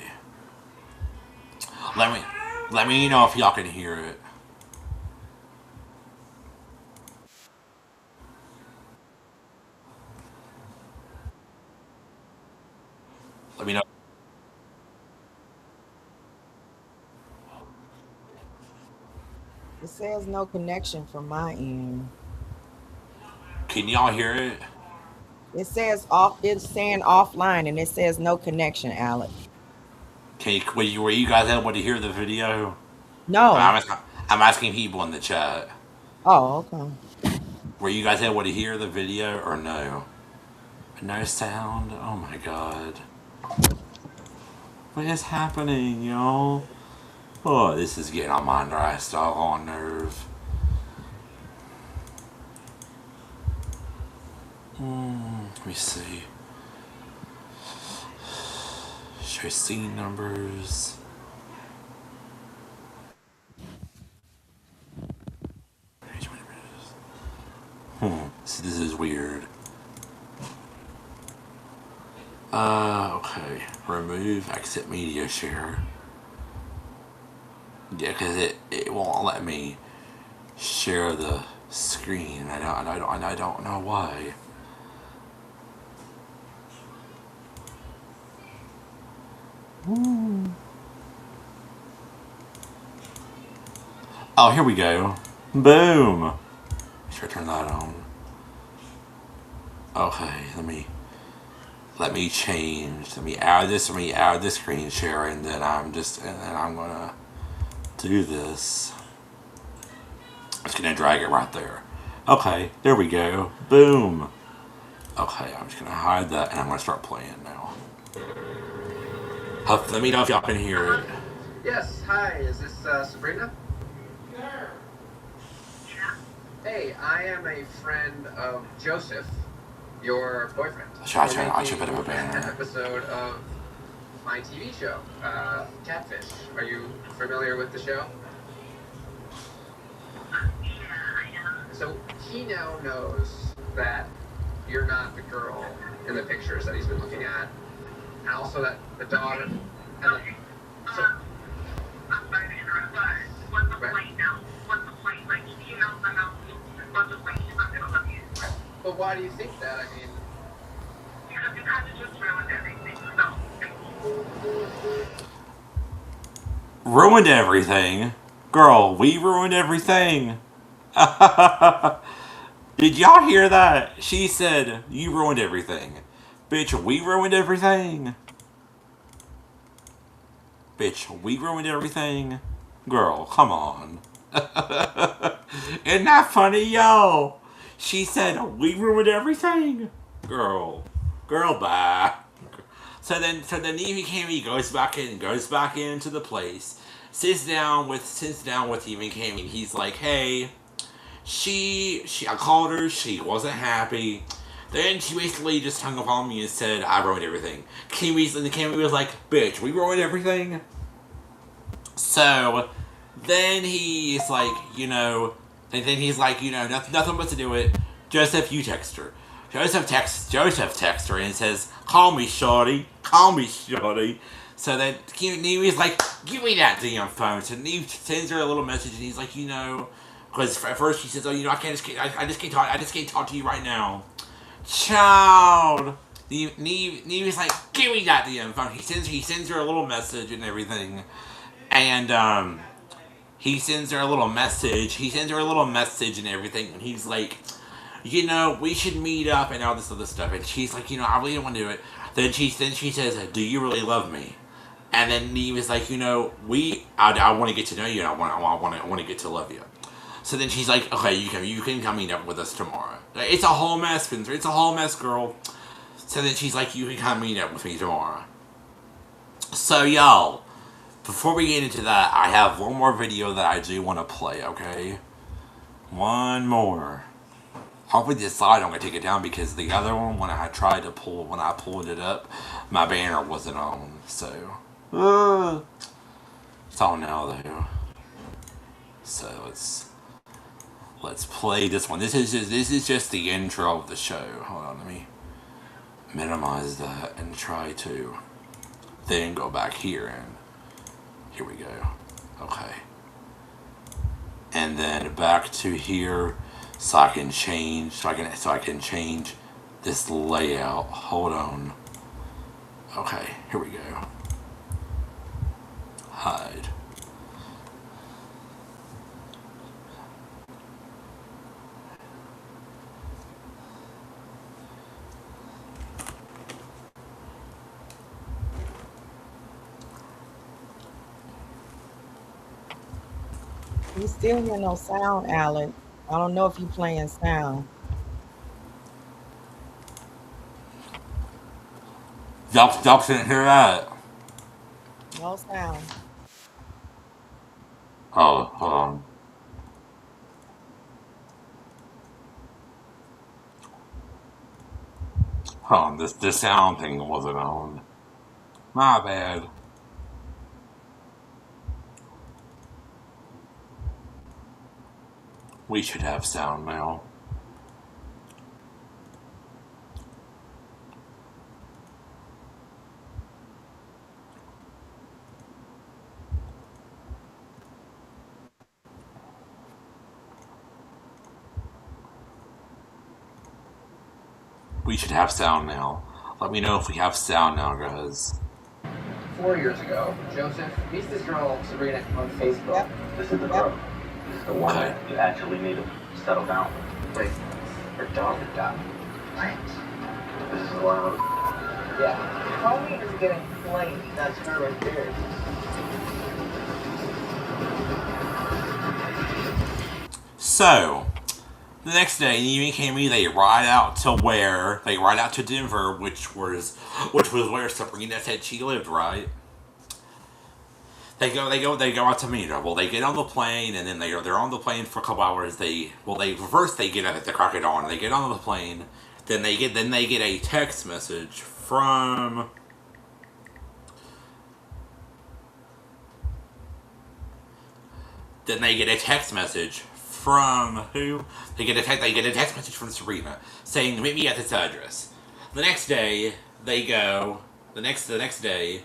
Let me know if y'all can hear it. Let me know. It says no connection from my end. Can y'all hear it? It says off. It's saying offline, and it says no connection, Alec. Were you guys able to hear the video? No. I'm asking people in the chat. Oh, okay. Were you guys able to hear the video or no? No sound? Oh my god. What is happening, y'all? Oh, this is getting on my last doggone nerve. Let me see. Show scene numbers. So this is weird. Okay. Remove exit media share. Yeah, because it won't let me share the screen. I don't know why. Oh, here we go. Boom. Should I turn that on? Okay, let me change. Let me add this screen share, and then I'm gonna do this. I'm just gonna drag it right there. Okay, there we go. Boom. Okay, I'm just gonna hide that, and I'm gonna start playing now. Let me know if y'all can hear it. Yes, hi, is this Sabrina? Hey, I am a friend of Joesph, your boyfriend. I should put up a banner. An episode of my TV show, CATFISH. Are you familiar with the show? So he now knows that you're not the girl in the pictures that he's been looking at, and also that the daughter. And so, I'm sorry to interrupt, but what's the point now? What's the point? Like, he knows the house. What's the point? He's not gonna love you. But why do you think that? I mean, because you kind of just ruined everything. No. Ruined everything? Girl, we ruined everything. Did y'all hear that? She said, you ruined everything. Bitch, we ruined everything. Bitch, we ruined everything. Girl, come on. Isn't that funny, yo? She said, we ruined everything. Girl, bye. So then Evie Cammy goes back into the place, sits down with Evie Cammy. He's like, hey, I called her, she wasn't happy. Then she basically just hung up on me and said, I ruined everything. Cammy was like, bitch, we ruined everything. So then he's like, nothing but to do it. Joesph, you text her. Joesph texts her and says, call me shorty. So then Nevy's like, give me that damn phone. So Neve sends her a little message, and he's like, because at first she says, oh, I just can't talk to you right now. Child. Nevy's like, give me that damn phone. He sends her a little message and everything. And he sends her a little message and everything, and he's like, we should meet up and all this other stuff. And she's like, I really don't want to do it. Then she says, do you really love me? And then Neve is like, I want to get to know you, and I want to get to love you. So then she's like, okay, you can come meet up with us tomorrow. It's a whole mess, Spencer. It's a whole mess, girl. So then she's like, you can come meet up with me tomorrow. So y'all, before we get into that, I have one more video that I do want to play, okay? One more. Hopefully this side I'm going to take it down, because the other one, when I pulled it up, my banner wasn't on, so. It's on now, though. So let's play this one. This is just the intro of the show. Hold on, let me minimize that and try to then go back here, and here we go. Okay. And then back to here, so I can change this layout. Hold on. Okay, here we go. Hide. We still hear no sound, Alec. I don't know if you playing sound. Y'all shouldn't hear that. No sound. Oh, hold on. Hold on, this sound thing wasn't on. My bad. We should have sound now. We should have sound now. Let me know if we have sound now, guys. 4 years ago, Joesph meets this girl, Sabrina, on Facebook. This is the girl. This is the one that you actually need to settle down with. Wait, her daughter died. What? This is loud. Yeah. Homie is getting played. That's her right there. So, the next day, Neve and Cammy, they ride out to Denver, which was where Sabrina said she lived, right? They go out to meet her. Well, they get on the plane, and then they're on the plane for a couple hours. First they get at the crack of dawn. They get on the plane, then they get a text message from. Then they get a text message from who? They get a text message from Sabrina saying, "Meet me at this address." The next day, they go. The next day,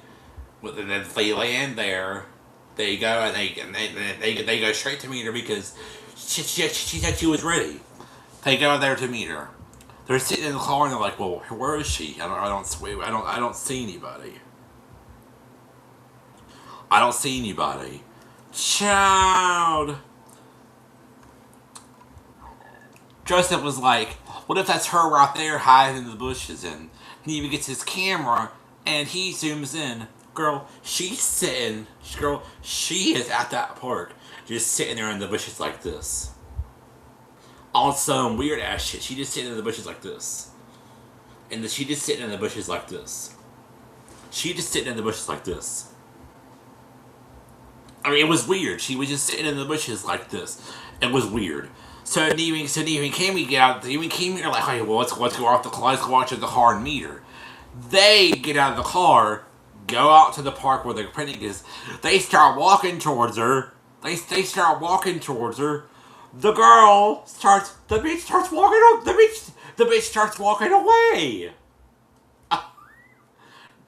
they land there. They go and they go straight to meet her because she said she was ready. They go there to meet her. They're sitting in the car and they're like, "Well, where is she? I don't see anybody. I don't see anybody." Child. Joesph was like, "What if that's her right there hiding in the bushes?" And he even gets his camera and he zooms in. Girl, she is at that park, just sitting there in the bushes like this. On some weird ass shit. She just sitting in the bushes like this. And she just sitting in the bushes like this. She just sitting in the bushes like this. I mean, it was weird. She was just sitting in the bushes like this. It was weird. So Neve and Cammy get out. Neve and Cammy are like, "Hey, well, let's go out let's go out to the car and meet her." They get out of the car, go out to the park where the picnic is. They start walking towards her. They start walking towards her. The bitch starts walking away.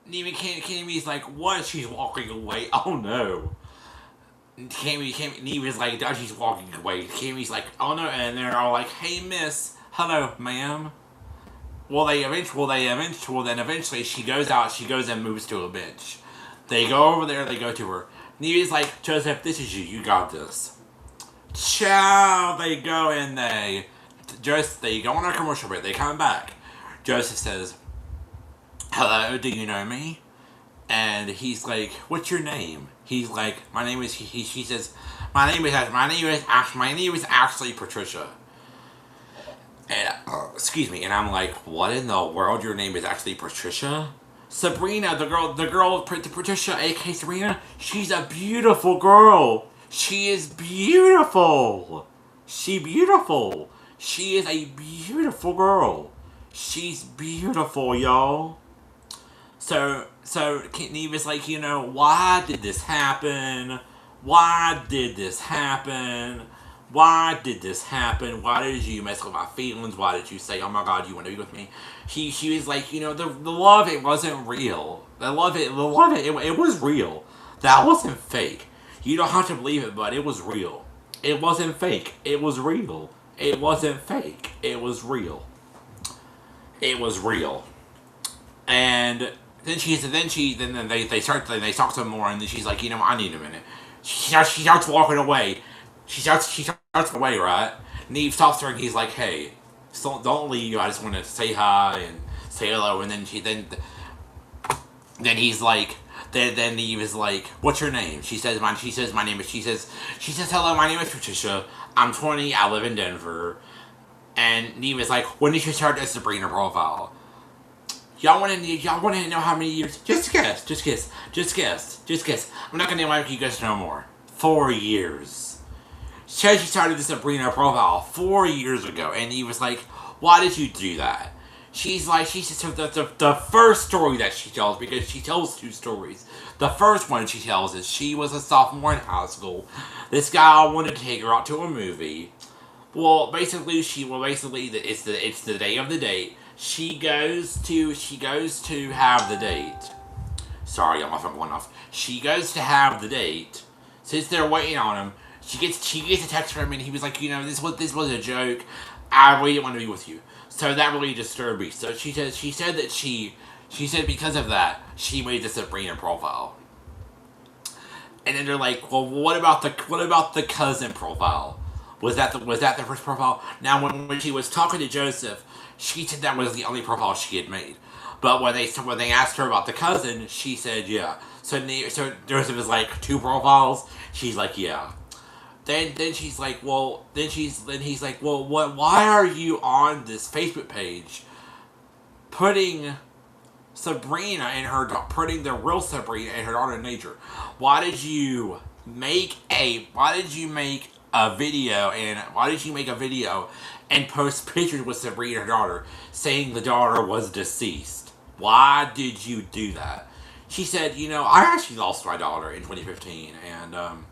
Neve and Cammy's like, "What? She's walking away? Oh no." Neve is like, "Dad, she's walking away." Cammy's like, "Oh no," and they're all like, "Hey, miss, hello, ma'am." Eventually she goes out. She goes and moves to a bench. They go over there. They go to her. Neve's like, "Joesph, this is you. You got this." Ciao. They go and they go on a commercial break. They come back. Joesph says, "Hello, do you know me?" And he's like, "What's your name?" He's like, "My name is." She says, My name is actually Patricia." And excuse me, and I'm like, "What in the world? Your name is actually Patricia?" Sabrina, the girl, Patricia, aka Sabrina. She's a beautiful girl. She is beautiful. She is a beautiful girl. She's beautiful, y'all. So Neve is like, "Why did this happen? Why did this happen? Why did this happen? Why did you mess with my feelings? Why did you say, oh my God, you want to be with me?" She was like, the love, it wasn't real. The love, it was real. That wasn't fake. You don't have to believe it, but it was real. It wasn't fake. It was real. It wasn't fake. It was real. It was real. And then they talk some more, and then she's like, "I need a minute." She starts walking away. She starts away, right? Neve stops her and he's like, "Hey, don't leave. I just want to say hi and say hello." And then he's like, then Neve is like, "What's your name?" She says, "My name is." She says, "Hello, my name is Patricia. I'm 20. I live in Denver." And Neve is like, "When did you start the Sabrina profile?" Y'all want to know how many years? Just guess. I'm not gonna let you guys know more. 4 years. She started the Sabrina profile 4 years ago, and he was like, "Why did you do that?" So the first story that she tells, because she tells two stories. The first one she tells is she was a sophomore in high school. This guy wanted to take her out to a movie. Basically it's the day of the date. She goes to have the date. Sorry, my phone went off. She goes to have the date. Sits there waiting on him. She gets a text from him, and he was like, this was a joke. I really didn't want to be with you. So that really disturbed me. So she said because of that, she made the Sabrina profile. And then they're like, well, what about the cousin profile? Was that the first profile? Now, when she was talking to Joesph, she said that was the only profile she had made. But when they asked her about the cousin, she said yeah. So Joesph is like, two profiles. She's like, yeah. Then he's like, well, what? Why are you on this Facebook page, putting putting the real Sabrina and her daughter in nature? Why did you make a video and post pictures with Sabrina and her daughter, saying the daughter was deceased? Why did you do that? She said, I actually lost my daughter in 2015, and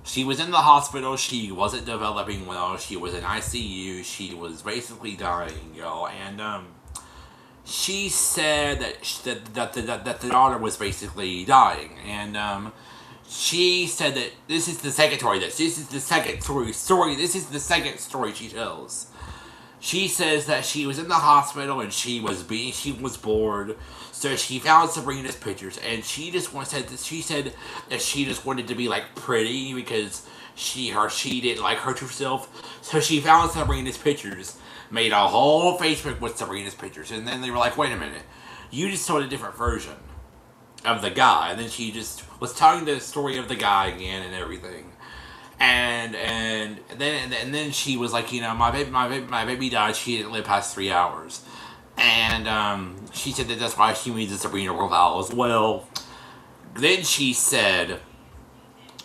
she was in the hospital. She wasn't developing well. She was in ICU. She was basically dying, y'all. And she said that the daughter was basically dying. And she said that this is the second story. This is the second story she tells. She says that she was in the hospital and she was bored, so she found Sabrina's pictures, and she said that she just wanted to be like pretty because she didn't like hurt herself, so she found Sabrina's pictures, made a whole Facebook with Sabrina's pictures, and then they were like, wait a minute, you just told a different version of the guy, and then she just was telling the story of the guy again and everything. And then she was like, my baby died. She didn't live past 3 hours, and she said that's why she made the Sabrina profile as well. Then she said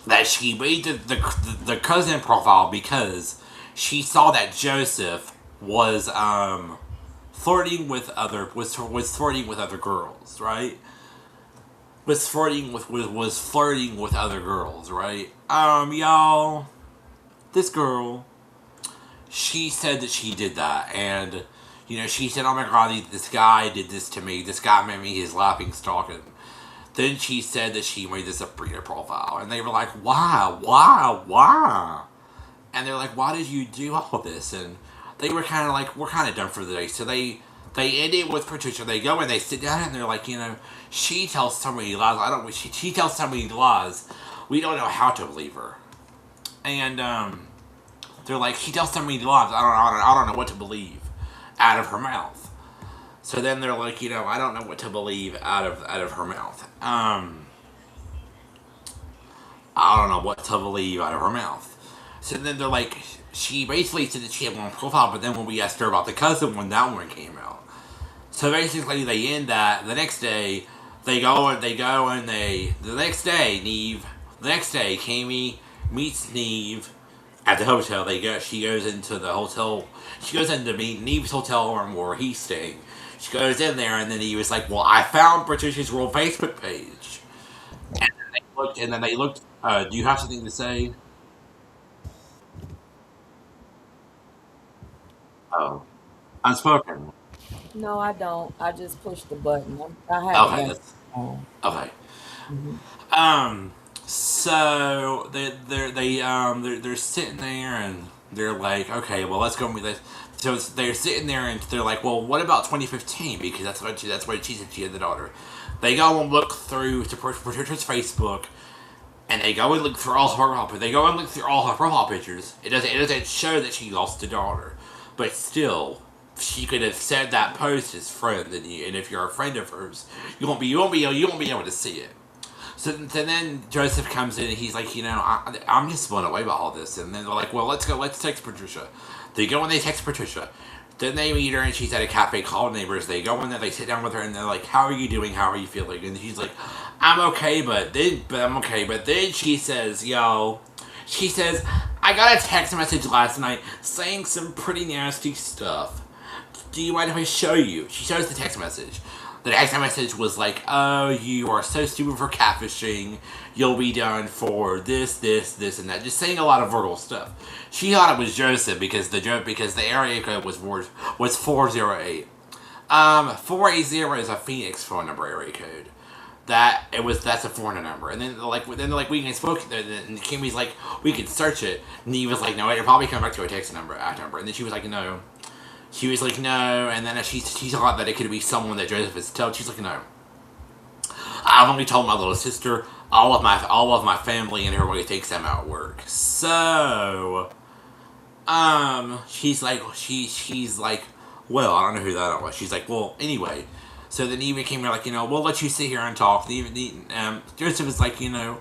that she made the cousin profile because she saw that Joesph was flirting with other girls, right? Was flirting with other girls, right? Y'all, this girl, she said that she did that, and she said, oh my god, this guy did this to me. This guy made me his laughing stock. And then she said that she made this Sabrina profile, and they were like, why? And they're like, why did you do all this? And they were kind of like, we're kind of done for the day. So they end it with Patricia. They go and they sit down and they're like, she tells so many lies. She tells so many lies. We don't know how to believe her. And they're like, she tells so many lies. I don't know what to believe out of her mouth. So then they're like, I don't know what to believe out of her mouth. I don't know what to believe out of her mouth. So then they're like, she basically said that she had one profile, but then when we asked her about the cousin one, that one came out. So basically, they end that. The next day, the next day, Kami meets Neve at the hotel. She goes into the hotel. She goes into Neve's hotel room where he's staying. She goes in there, and then he was like, well, I found Patricia's real Facebook page. And then they looked, do you have something to say? Oh. Unspoken. No, I don't. I just pushed the button. I Okay. have Okay. Mm-hmm. So they're sitting there and they're like, okay, well, let's go meet this. So they're sitting there and they're like, well, what about 2015? Because that's what she said she had the daughter. They go and look through to Patricia's Facebook, and they go and look through all her profile pictures. It doesn't show that she lost a daughter, but still, she could have said that post as friend, and if you're a friend of hers, you won't be able to see it. So then Joesph comes in and he's like, I'm just blown away by all this. And then they're like, well, let's text Patricia. They go and they text Patricia. Then they meet her and she's at a cafe called Neighbors. They go in there, they sit down with her, and they're like, how are you doing? How are you feeling? And she's like, I'm okay, but then she says, I got a text message last night saying some pretty nasty stuff. do you mind if I show you? She shows the text message. The text message was like, oh, you are so stupid for catfishing. You'll be done for this, this, and that. Just saying a lot of verbal stuff. She thought it was Joesph because the area code was 408. 480 is a Phoenix phone number area code. That's a foreign number. And then we can spoke, and Kimmy's like, we can search it. And he was like, no, it'll probably come back to a text number, And then she was like, no. She was like, no. And then she thought that it could be someone that Joesph has told. She's like, no. I've only told my little sister. All of my family and everybody thinks I'm at work. So, she's like, well, I don't know who that was. She's like, well, anyway. So then Eva came here like, we'll let you sit here and talk. Joesph is like, I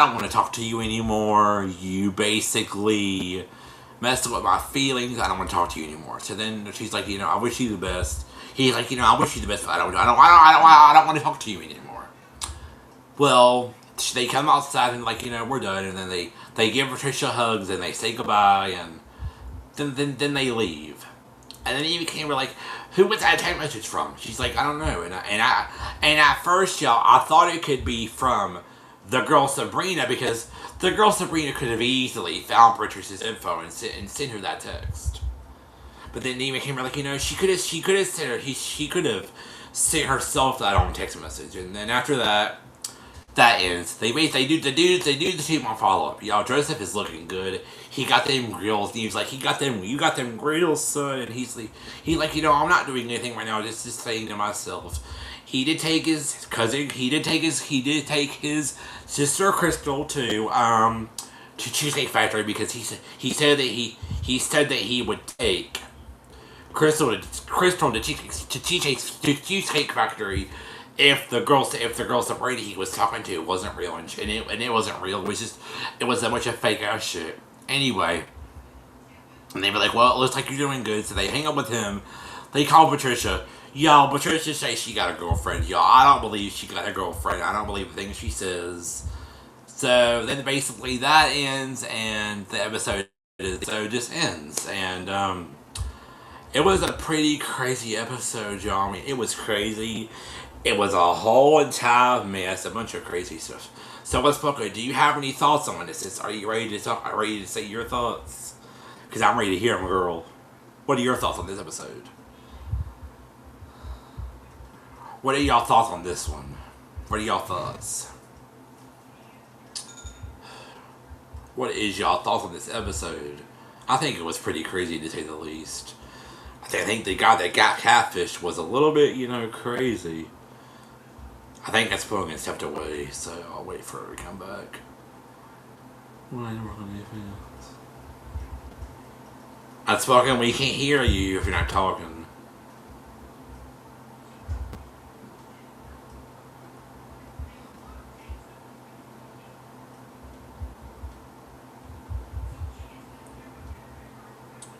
don't want to talk to you anymore. You basically messed up with my feelings. I don't want to talk to you anymore. So then she's like, I wish you the best. He's like, I wish you the best. But I don't want to talk to you anymore. Well, they come outside and like, we're done. And then they give Patricia hugs and they say goodbye and then they leave. And then Eva came like, who was that text message from? She's like, I don't know. And at first, y'all, I thought it could be from the girl Sabrina because the girl Sabrina could have easily found Patricia's info and sent her that text. But then Eva came like, she could have sent herself that on text message. And then after that ends. They do the team on follow up. Y'all, Joesph is looking good. He got them grills. He was like, you got them grills, son. And he's like, I'm not doing anything right now. Just saying to myself. He did take his sister Crystal to Cheesecake Factory because he said that he would take Crystal to Cheesecake Factory if the girl Sabrina he was talking to wasn't real and it wasn't real. It was a bunch of fake ass shit. Anyway, and they were like, well, it looks like you're doing good. So they hang up with him. They call Patricia. Y'all, Patricia says she got a girlfriend. Y'all, I don't believe she got a girlfriend. I don't believe the things she says. So then basically that ends and the episode just ends. And it was a pretty crazy episode, y'all. I mean, it was crazy. It was a whole entire mess, a bunch of crazy stuff. So, Unspoken, do you have any thoughts on this? Are you ready to talk? Are you ready to say your thoughts? Because I'm ready to hear them, girl. What are your thoughts on this episode? What are y'all thoughts on this one? What are y'all thoughts? What is y'all thoughts on this episode? I think it was pretty crazy to say the least. I think the guy that got catfished was a little bit, crazy. I think Unspoken stepped away, so I'll wait for her to come back. Unspoken, we can't hear you if you're not talking.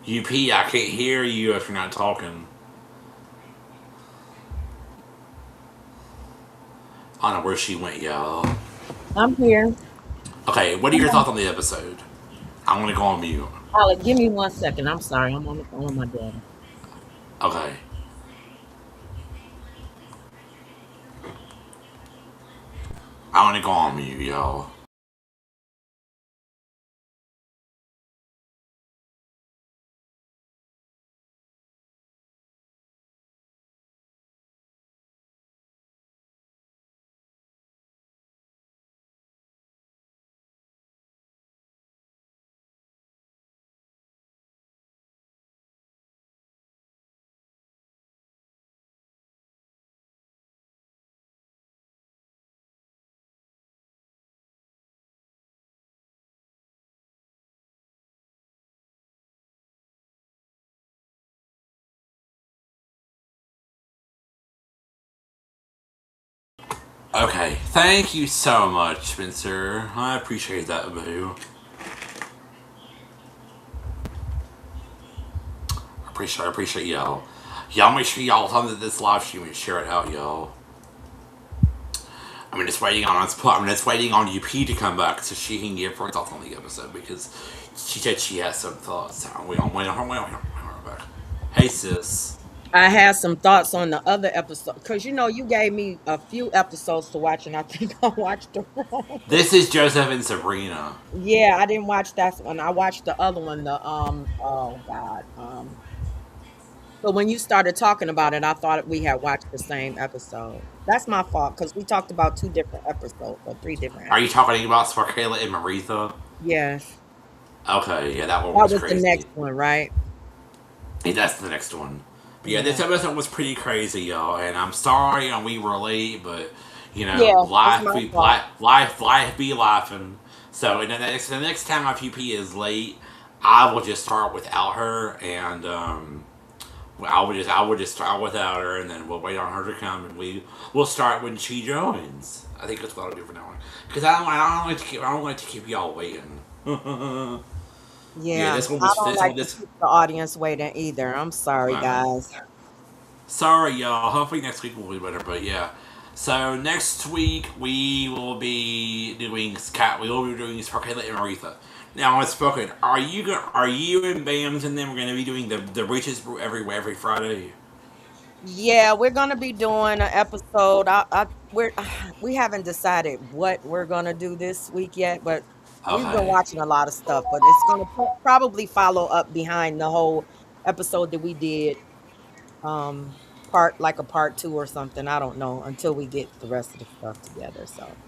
UP, I can't hear you if you're not talking. I don't know where she went, y'all. I'm here. Okay, what are your thoughts on the episode? I want to go on mute. Alec, give me 1 second. I'm sorry. I'm on the phone with my dad. Okay. I want to go on mute, y'all. Okay, thank you so much, Spencer. I appreciate that, boo. I appreciate y'all. Y'all make sure y'all come to this live stream and share it out, y'all. I'm just waiting on UP to come back so she can give her thoughts on the episode because she said she has some thoughts. Wait on her back. Hey, sis. I had some thoughts on the other episode because you gave me a few episodes to watch, and I think I watched the wrong one. This is Joesph and Sabrina. Yeah, I didn't watch that one. I watched the other one. The oh god. But when you started talking about it, I thought we had watched the same episode. That's my fault because we talked about two different episodes or three different Are you episodes. talking about Sparkala and Maritha? Yes, Okay, yeah, that one that was was the crazy. next one, right? Yeah, that's the next one. But yeah, Yeah. this episode was pretty crazy, y'all. And I'm sorry, we were late, but Yeah, that's life my be fault. life be laughing. So the next time my PP is late, I will just start without her, and I would just start without her, and then we'll wait on her to come, and we'll start when she joins. I think that's what I'll do from now on, because I don't like to keep y'all waiting. Yeah, Yeah, I don't like to this. keep the audience waiting either. I'm sorry, guys. Sorry, y'all. Hopefully next week will be better, but yeah. So next week we will be doing Sparkala and Aretha. Now, Unspoken, are you and Bams and them are gonna be doing the Reaches Brew every Friday? Yeah, we're gonna be doing an episode. We haven't decided what we're gonna do this week yet, but we've been Okay. watching a lot of stuff. But it's gonna probably follow up behind the whole episode that we did, um, a part two or something. I don't know until we get the rest of the stuff together. So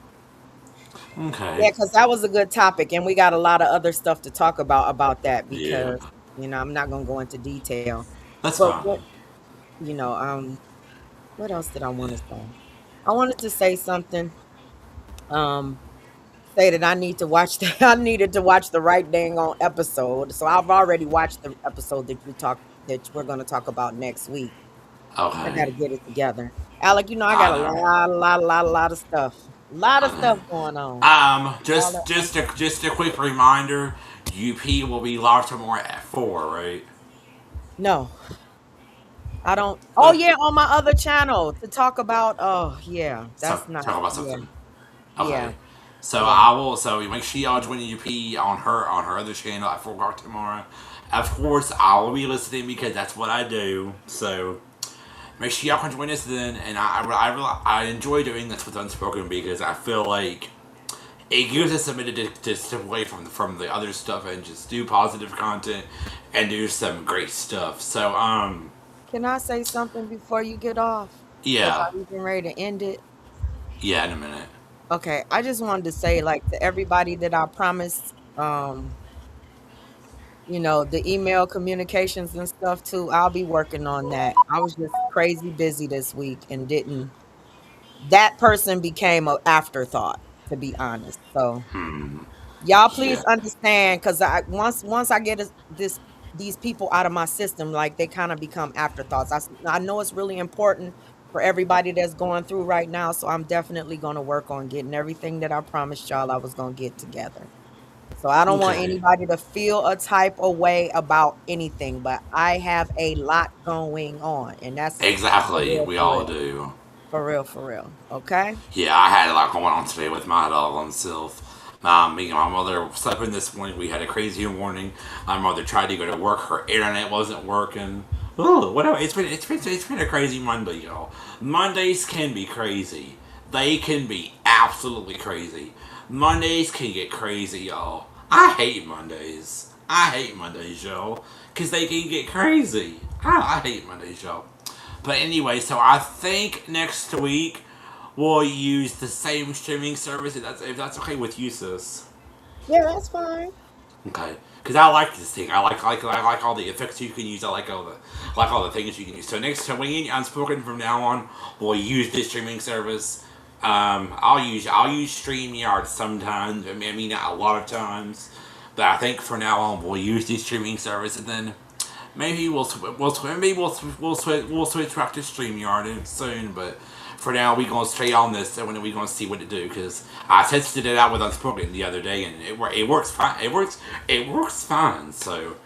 Okay. yeah, because that was a good topic, and we got a lot of other stuff to talk about that Yeah. because I'm not gonna go into detail, That's but fine. you know um. What else did I want to say? I wanted to say something. Um, Say that I need to watch I needed to watch the right dang on episode. So I've already watched the episode that we're going to talk about next week. I got Okay. to get it together. Alec, I got I a know. lot of stuff. A lot of I stuff know. going on. All at once. Just a quick reminder. UP will be live tomorrow at 4, right? No, I don't. Oh yeah, on my other channel to talk about. Oh yeah, So that's not. talk about Yeah, something. yeah, Okay. So yeah. I will. So make sure y'all join UP on her other channel at 4 o'clock tomorrow. Of course, I will be listening because that's what I do. So make sure y'all can join us then. And I enjoy doing this with Unspoken because I feel like it gives us a minute to step away from the other stuff and just do positive content and do some great stuff. So Can I say something before you get off? Because yeah, I'm even ready to end it. yeah, in a minute. Okay, I just wanted to say, like, to everybody that I promised, the email communications and stuff too. I'll be working on that. I was just crazy busy this week and didn't. That person became an afterthought, to be honest. So y'all please Yeah, understand, because once I get these people out of my system, like they kind of become afterthoughts. I know it's really important for everybody that's going through right now, so I'm definitely going to work on getting everything that I promised y'all I was going to get together. So I don't want okay, anybody to feel a type of way about anything, but I have a lot going on, and that's for exactly. real, We for all real, do. for real, for real. Okay. Yeah, I had a lot going on today with my dog himself. Me and my mother slept in this morning. We had a crazy morning. My mother tried to go to work. Her internet wasn't working. Ooh, whatever. It's been a crazy Monday, y'all. Mondays can be crazy. They can be absolutely crazy. Mondays can get crazy, y'all. I hate Mondays. I hate Mondays, y'all, because they can get crazy. I hate Mondays, y'all. But anyway, so I think next week we'll use the same streaming service if that's okay with you, sis. Yeah, that's fine. Okay, because I like this thing. I like all the effects you can use. I like all the things you can use. So next time we Unspoken from now on, we'll use this streaming service. I'll use StreamYard sometimes. I mean not a lot of times, but I think for now on we'll use this streaming service, and then maybe we'll switch back to StreamYard soon. But for now, we gonna stay on this, and we gonna see what to do. Because I tested it out with Unspoken the other day, and it works fine. It works fine. So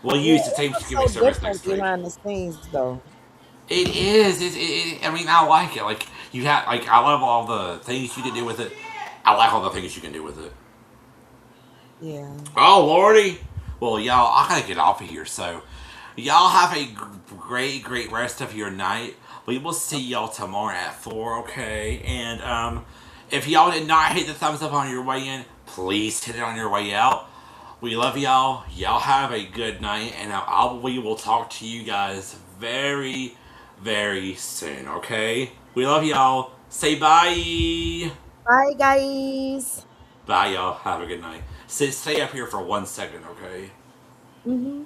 we'll Yeah, use the it same looks streaming so service different next week. behind the scenes, though. It is. I mean, I like it. Like you have. Like I love all the things you can do with it. I like all the things you can do with it. Yeah. Oh lordy. Well, y'all, I gotta get off of here. So Y'all have a great rest of your night. We will see y'all tomorrow at 4, okay? And if y'all did not hit the thumbs up on your way in, please hit it on your way out. We love y'all. Y'all have a good night, and we will talk to you guys very, very soon, okay? We love y'all. Say bye. Bye, guys. Bye, y'all. Have a good night. Stay up here for 1 second, okay? Mm-hmm.